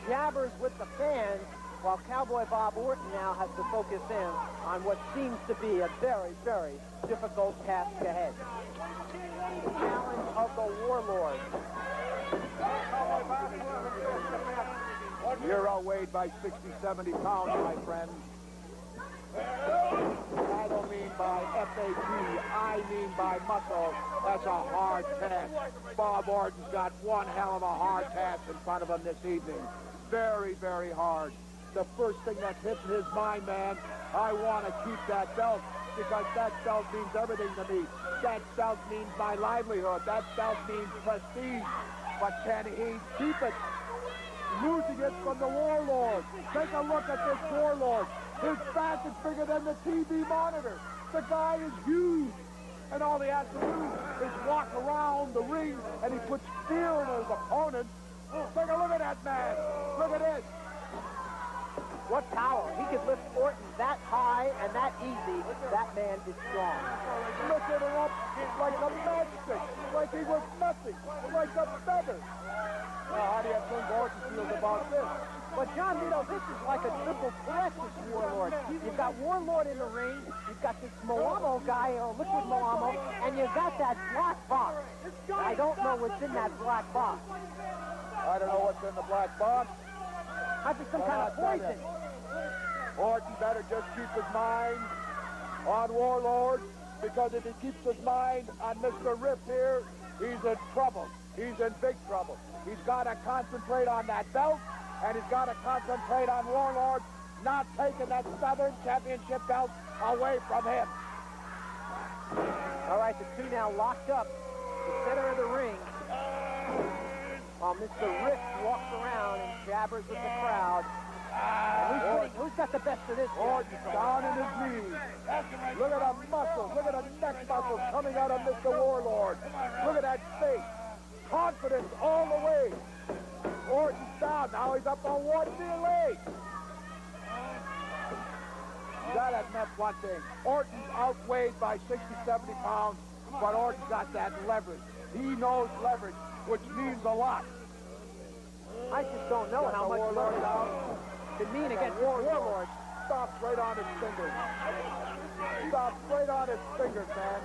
jabbers with the fans while Cowboy Bob Orton now has to focus in on what seems to be a very, very difficult task ahead. The challenge of the Warlord. You're outweighed by 60, 70 pounds, my friend. I don't mean by FAT, I mean by muscle. That's a hard task. Bob Orton's got one hell of a hard task in front of him this evening. Very, very hard. The first thing that hits his mind, man, I want to keep that belt because that belt means everything to me. That belt means my livelihood. That belt means prestige. But can he keep it? Losing it from the Warlord. Take a look at this Warlord. His back is bigger than the TV monitor. The guy is huge. And all he has to do is walk around the ring and he puts fear in his opponent. Take a look at that man. Look at this. What power. He could lift Orton that high and that easy. That man is strong. Lifted him up like a matchstick. Like he was nothing. Like a feather. Now, how do you think Orton feels about this? But John Vito, this is like a triple threat, this Warlord. You've got Warlord in the ring, you've got this Moamo guy, or Liquid Moamo, and you've got that black box. I don't know what's in that black box. I don't know what's in the black box. Might be some kind of poison. Orton better just keep his mind on Warlord, because if he keeps his mind on Mr. Riff here, he's in trouble. He's in big trouble. He's got to concentrate on that belt, and he's got to concentrate on Warlord not taking that Southern Championship belt away from him. All right, the two now locked up the center of the ring, while Mr. Riff walks around and jabbers with the crowd. Who's got the best of this? Orton's down in his knees. Look at the muscles. Look at the neck muscles coming out of Mr. Warlord. Look at that face. Confidence all the way. Orton's down. Now he's up on one knee leg. You gotta admit one thing. Orton's outweighed by 60, 70 pounds, but Orton's got that leverage. He knows leverage, which means a lot. I just don't know how much leverage can mean against Warlord. Stops right on his fingers. Stops right on his fingers, man.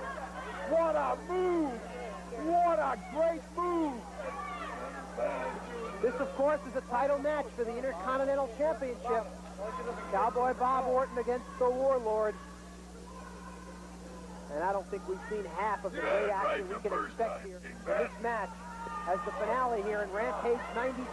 What a move! What a great move! This, of course, is a title match for the Intercontinental Championship. Cowboy Bob Orton against the Warlord. And I don't think we've seen half of the great action we can expect here in this match as the finale here in Rampage 93,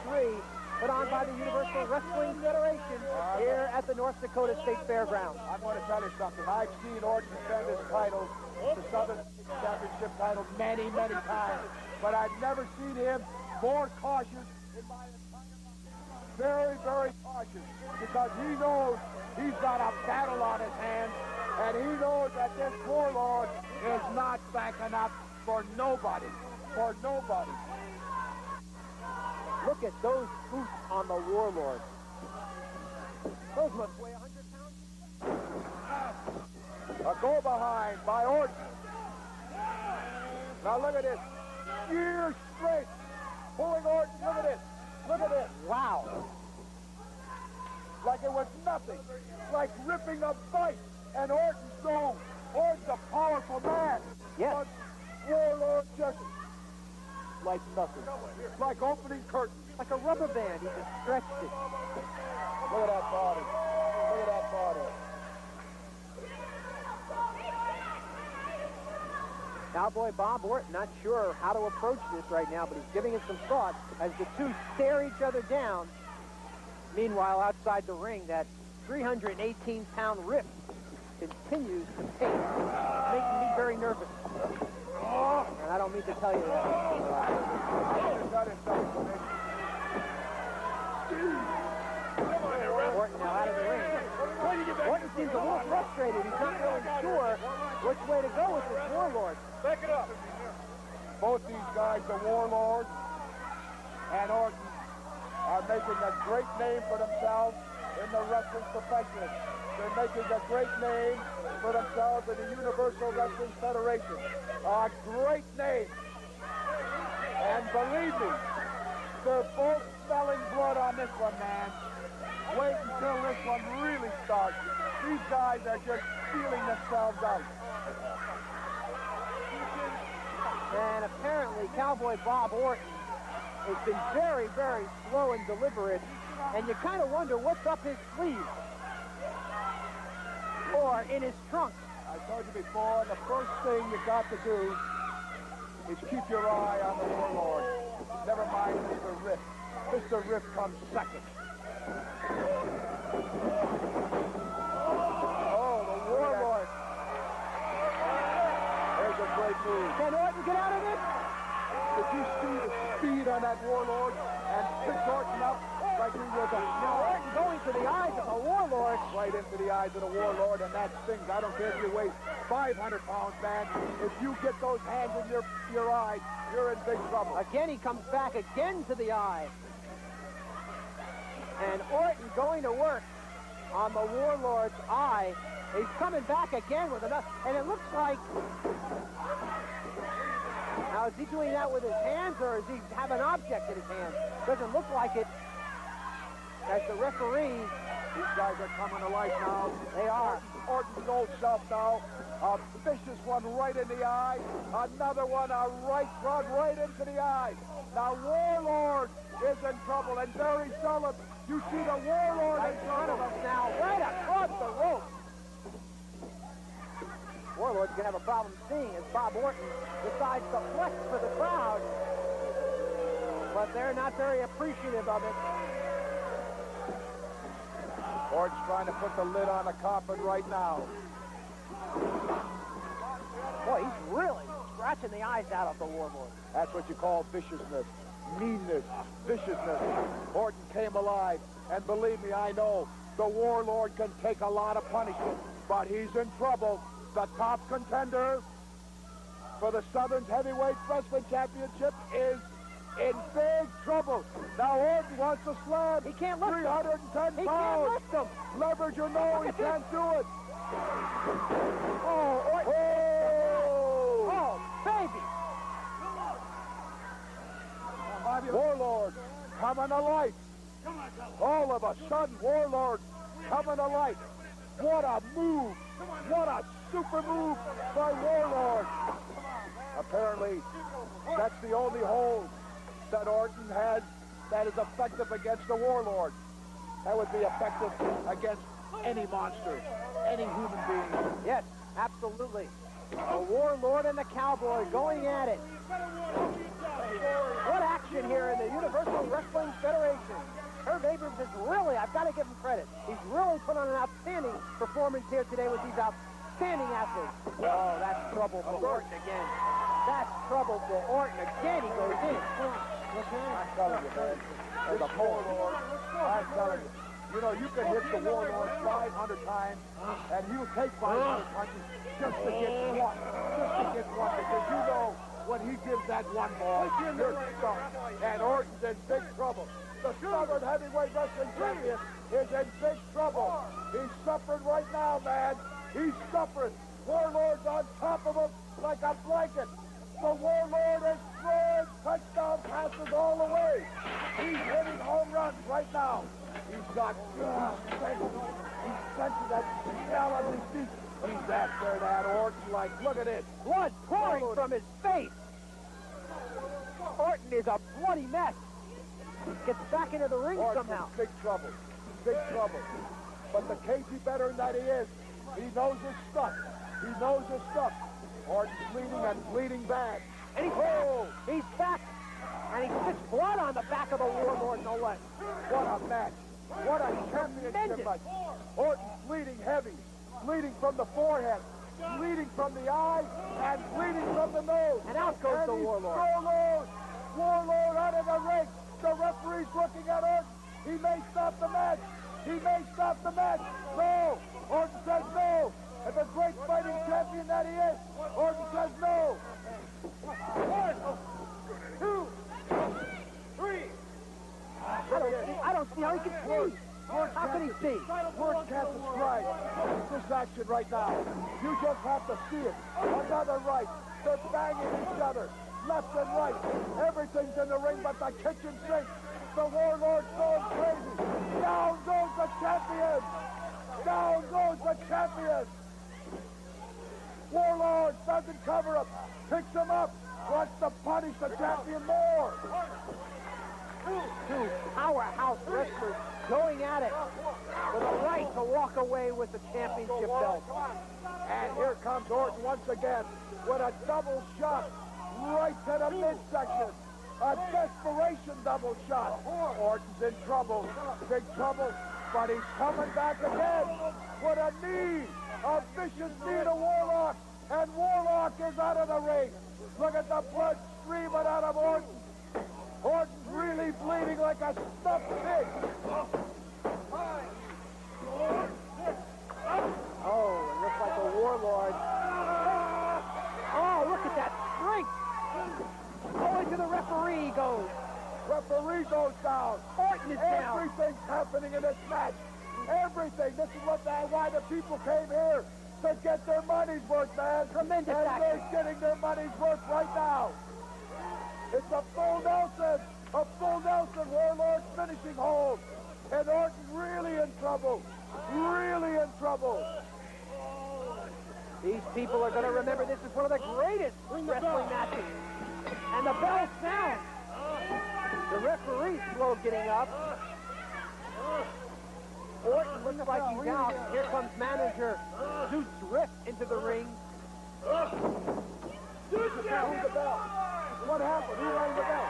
put on by the Universal Wrestling Federation here at the North Dakota State Fairgrounds. I'm going to tell you something. I've seen Orton defend his title, the Southern Championship title, many, many times. But I've never seen him more cautious in my entire life. Very, very cautious, because he knows he's got a battle on his hands, and he knows that this Warlord is not backing up for nobody. For nobody. Look at those boots on the Warlord. Those must weigh 100 pounds. A go behind by Orton. Now look at this. Years straight. Pulling Orton. Look at this. Look at this. Wow. Like it was nothing. Like ripping a bite. And Orton's gone. Orton's a powerful man. Yes. But Warlord just like nothing. Like opening curtains. Like a rubber band. He just stretched it. Look at that body. Look at that body. Cowboy Bob Orton not sure how to approach this right now, but he's giving it some thought as the two stare each other down. Meanwhile, outside the ring, that 318-pound Rip continues to pace, making me very nervous. And I don't mean to tell you that. Orton now out of the ring. Orton seems a little frustrated. He's not really sure which way to go with this Warlord. Back it up. Both these guys, the Warlord and Orton, are making a great name for themselves in the wrestling profession. They're making a great name for themselves in the Universal Wrestling Federation. A great name. And believe me, they're both smelling blood on this one, man. Wait until this one really starts. These guys are just feeling themselves out. And apparently Cowboy Bob Orton has been very, very slow and deliberate. And you kind of wonder what's up his sleeve. Or in his trunk. I told you before, the first thing you got to do is keep your eye on the Warlord. Never mind Mr. Riff. Mr. Riff comes second. Oh, the Warlord. There's a great move. Can Orton get out of this? Did you see the speed on that Warlord and pick Orton up like he was a... Now Orton going to the eyes of the Warlord. Right into the eyes of the Warlord, and that stings. I don't care if you weigh 500 pounds, man. If you get those hands in your eyes, you're in big trouble. Again, he comes back again to the eye. And Orton going to work on the Warlord's eye. He's coming back again with enough, and it looks like... Now, is he doing that with his hands, or does he have an object in his hand? Doesn't look like it. as the referee. These guys are coming to life now. They are. Orton's old self now. A vicious one right in the eye. Another one, a right front right into the eye. Now Warlord is in trouble, and very seldom you see the Warlord Right in front of us now, right across the rope. Warlord's going to have a problem seeing as Bob Orton decides to flex for the crowd. But they're not very appreciative of it. Orton's trying to put the lid on the coffin right now. Boy, he's really scratching the eyes out of the Warlord. That's what you call viciousness, meanness, viciousness. Orton came alive, and believe me, I know the Warlord can take a lot of punishment, but he's in trouble. The top contender for the Southern Heavyweight Wrestling Championship is in big trouble. Now Orton wants to slam. He can't lift 310 him. pounds. He can't lift him. Leverage or no, he can't do it. Oh, Orton. Oh, baby. Warlord coming to life. All of a sudden, Warlord coming to life. What a move. What a super move by Warlord. Apparently, that's the only hold that Orton has that is effective against the Warlord. That would be effective against any monster, any human being. Yes, absolutely. The Warlord and the Cowboy going at it. What action here in the Universal Wrestling Federation. Herb Abrams is really, I've got to give him credit, he's really put on an outstanding performance here today with these outstanding athletes. Oh, that's trouble for Orton again. That's trouble for Orton again. He goes in. I'm telling you, man, as a Warlord, I'm telling you. You know, you can hit the Warlord 500 times, and he'll take 500 punches just to get one. Just to get one, because you know when he gives that one ball, you're stuck. And Orton's in big trouble. The Southern Heavyweight Wrestling Champion is in big trouble. He's suffering right now, man. He's suffering. Warlord's on top of him like a blanket. The Warlord is throwing touchdown passes all the way. He's hitting home runs right now. He's got he's sensing that smell of his feet. He's after that Orton like, look at it. Blood pouring from his face. Orton is a bloody mess. Gets back into the ring Orton's somehow. in big trouble. Big trouble. But the cagey veteran that he is, he knows his stuff. He knows his stuff. Orton's bleeding and bleeding bad. And he's back. And he spits blood on the back of the Warlord, no less. What a match. What a championship match. Orton's bleeding heavy. Bleeding from the forehead. Bleeding from the eye. And bleeding from the nose. And out goes the Warlord. Warlord out of the ring. The referee's looking at Orton. He may stop the match. He may stop the match. No. Orton says no. And the great fighting champion that he is, Orton says no. 1, 2, 3. I don't see how he can see. How can he see? Words can't describe this action right now. You just have to see it. Another right. They're banging each other. Left and right. Everything's in the ring but the kitchen sink. The Warlord's going crazy. Down goes the champion. Down goes the champion. Warlord doesn't cover him. Picks him up. Wants to punish the champion more. Two powerhouse wrestlers going at it for the right to walk away with the championship belt. And here comes Orton once again with a double shot right to the midsection. A desperation double shot. Orton's in trouble, big trouble, but he's coming back again with a knee, a vicious knee to Warlock, and Warlock is out of the ring. Look at the blood streaming out of Orton. Orton's really bleeding like a stuffed pig. Oh, it looks like the Warlord. Oh, look at that strength. Going to the referee goes. Referee goes down. Orton is down. Everything's happening in this match. Everything. This is why the people came here, to get their money's worth, man. Tremendous and action. they're getting their money's worth right now. It's a full Nelson. A full Nelson. Warlord's finishing hold. And Orton's really in trouble. Really in trouble. These people are going to remember this is one of the greatest wrestling matches. And the bell sounds. The referee's slow getting up. Orton looks like he's out. Here comes manager Zeus Drift into the ring. Who's the bell? What happened? Who rang the bell?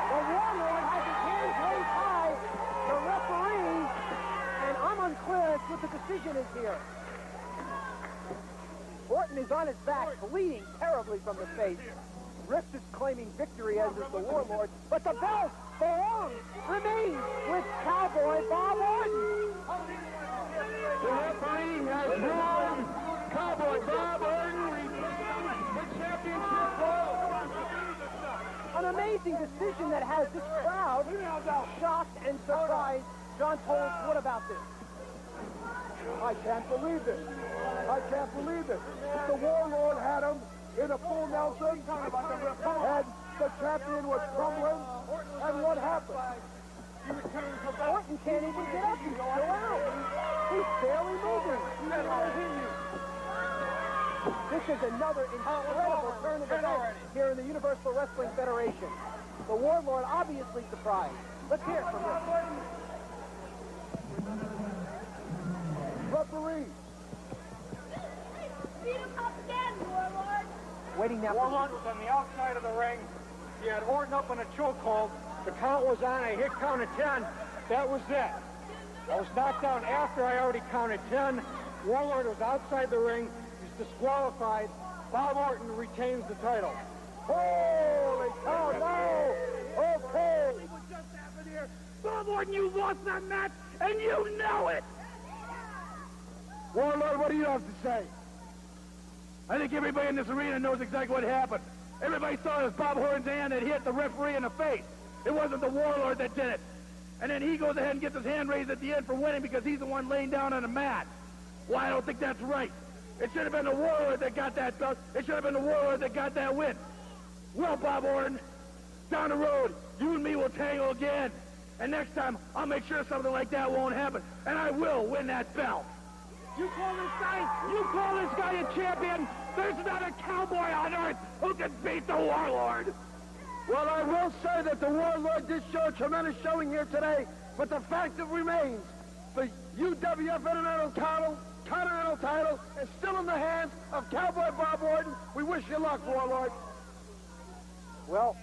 The Warlord has his hands raised high. The referee, and I'm unclear as to what the decision is here. Orton is on his back, bleeding terribly from the face. Rift is claiming victory, as is the Warlord, but the belt belongs, remains with Cowboy Bob Orton. The referee has ruled Cowboy Bob Orton retains the championship belt. An amazing decision that has this crowd shocked and surprised. John Toles, what about this? I can't believe this. I can't believe this. The Warlord had him in a full Nelson, and the champion was crumbling, and what happened? Orton can't even get up. He's still out. He's barely moving. This is another incredible turn of events here in the Universal Wrestling Federation. The Warlord obviously surprised. Let's hear it from him. Referee. Beat him up again, Warlord. Waiting now. Warlord was on the outside of the ring. He had Orton up in a chokehold. The count was on. I hit count of 10. That was it. I was knocked down after I already counted 10. Warlord was outside the ring. He's disqualified. Bob Orton retains the title. Holy cow, no! Okay! What just happened here? Bob Orton, you lost that match, and you know it! Warlord, what do you have to say? I think everybody in this arena knows exactly what happened. Everybody saw it was Bob Orton's hand that hit the referee in the face. It wasn't the Warlord that did it. And then he goes ahead and gets his hand raised at the end for winning because he's the one laying down on the mat. Well, I don't think that's right. It should have been the Warlord that got that belt. It should have been the Warlord that got that win. Well, Bob Orton, down the road, you and me will tangle again. And next time, I'll make sure something like that won't happen. And I will win that belt. You call this guy a champion? There's not a cowboy on earth who can beat the Warlord. Well, I will say that the Warlord did show a tremendous showing here today, but the fact that remains, the UWF Continental title is still in the hands of Cowboy Bob Orton. We wish you luck, Warlord. Well,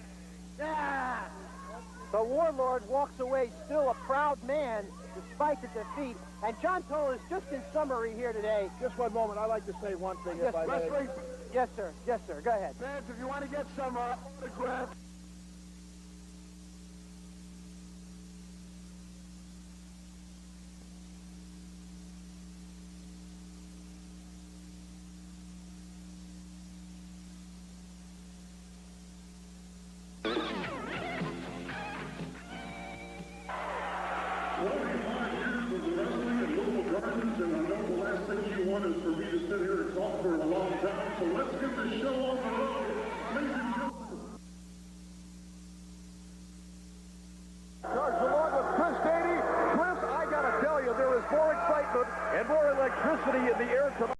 the Warlord walks away still a proud man despite the defeat. And John Toll is just in summary here today. Just one moment. I'd like to say one thing, if I may. Yes, sir. Yes, sir. Go ahead. Fans, if you want to get some autographs. Is for me to sit here and talk for a long time, so let's get the show on the road. Ladies and gentlemen. George, along with Chris Beatty. Chris, I gotta tell you, there is more excitement and more electricity in the air tonight.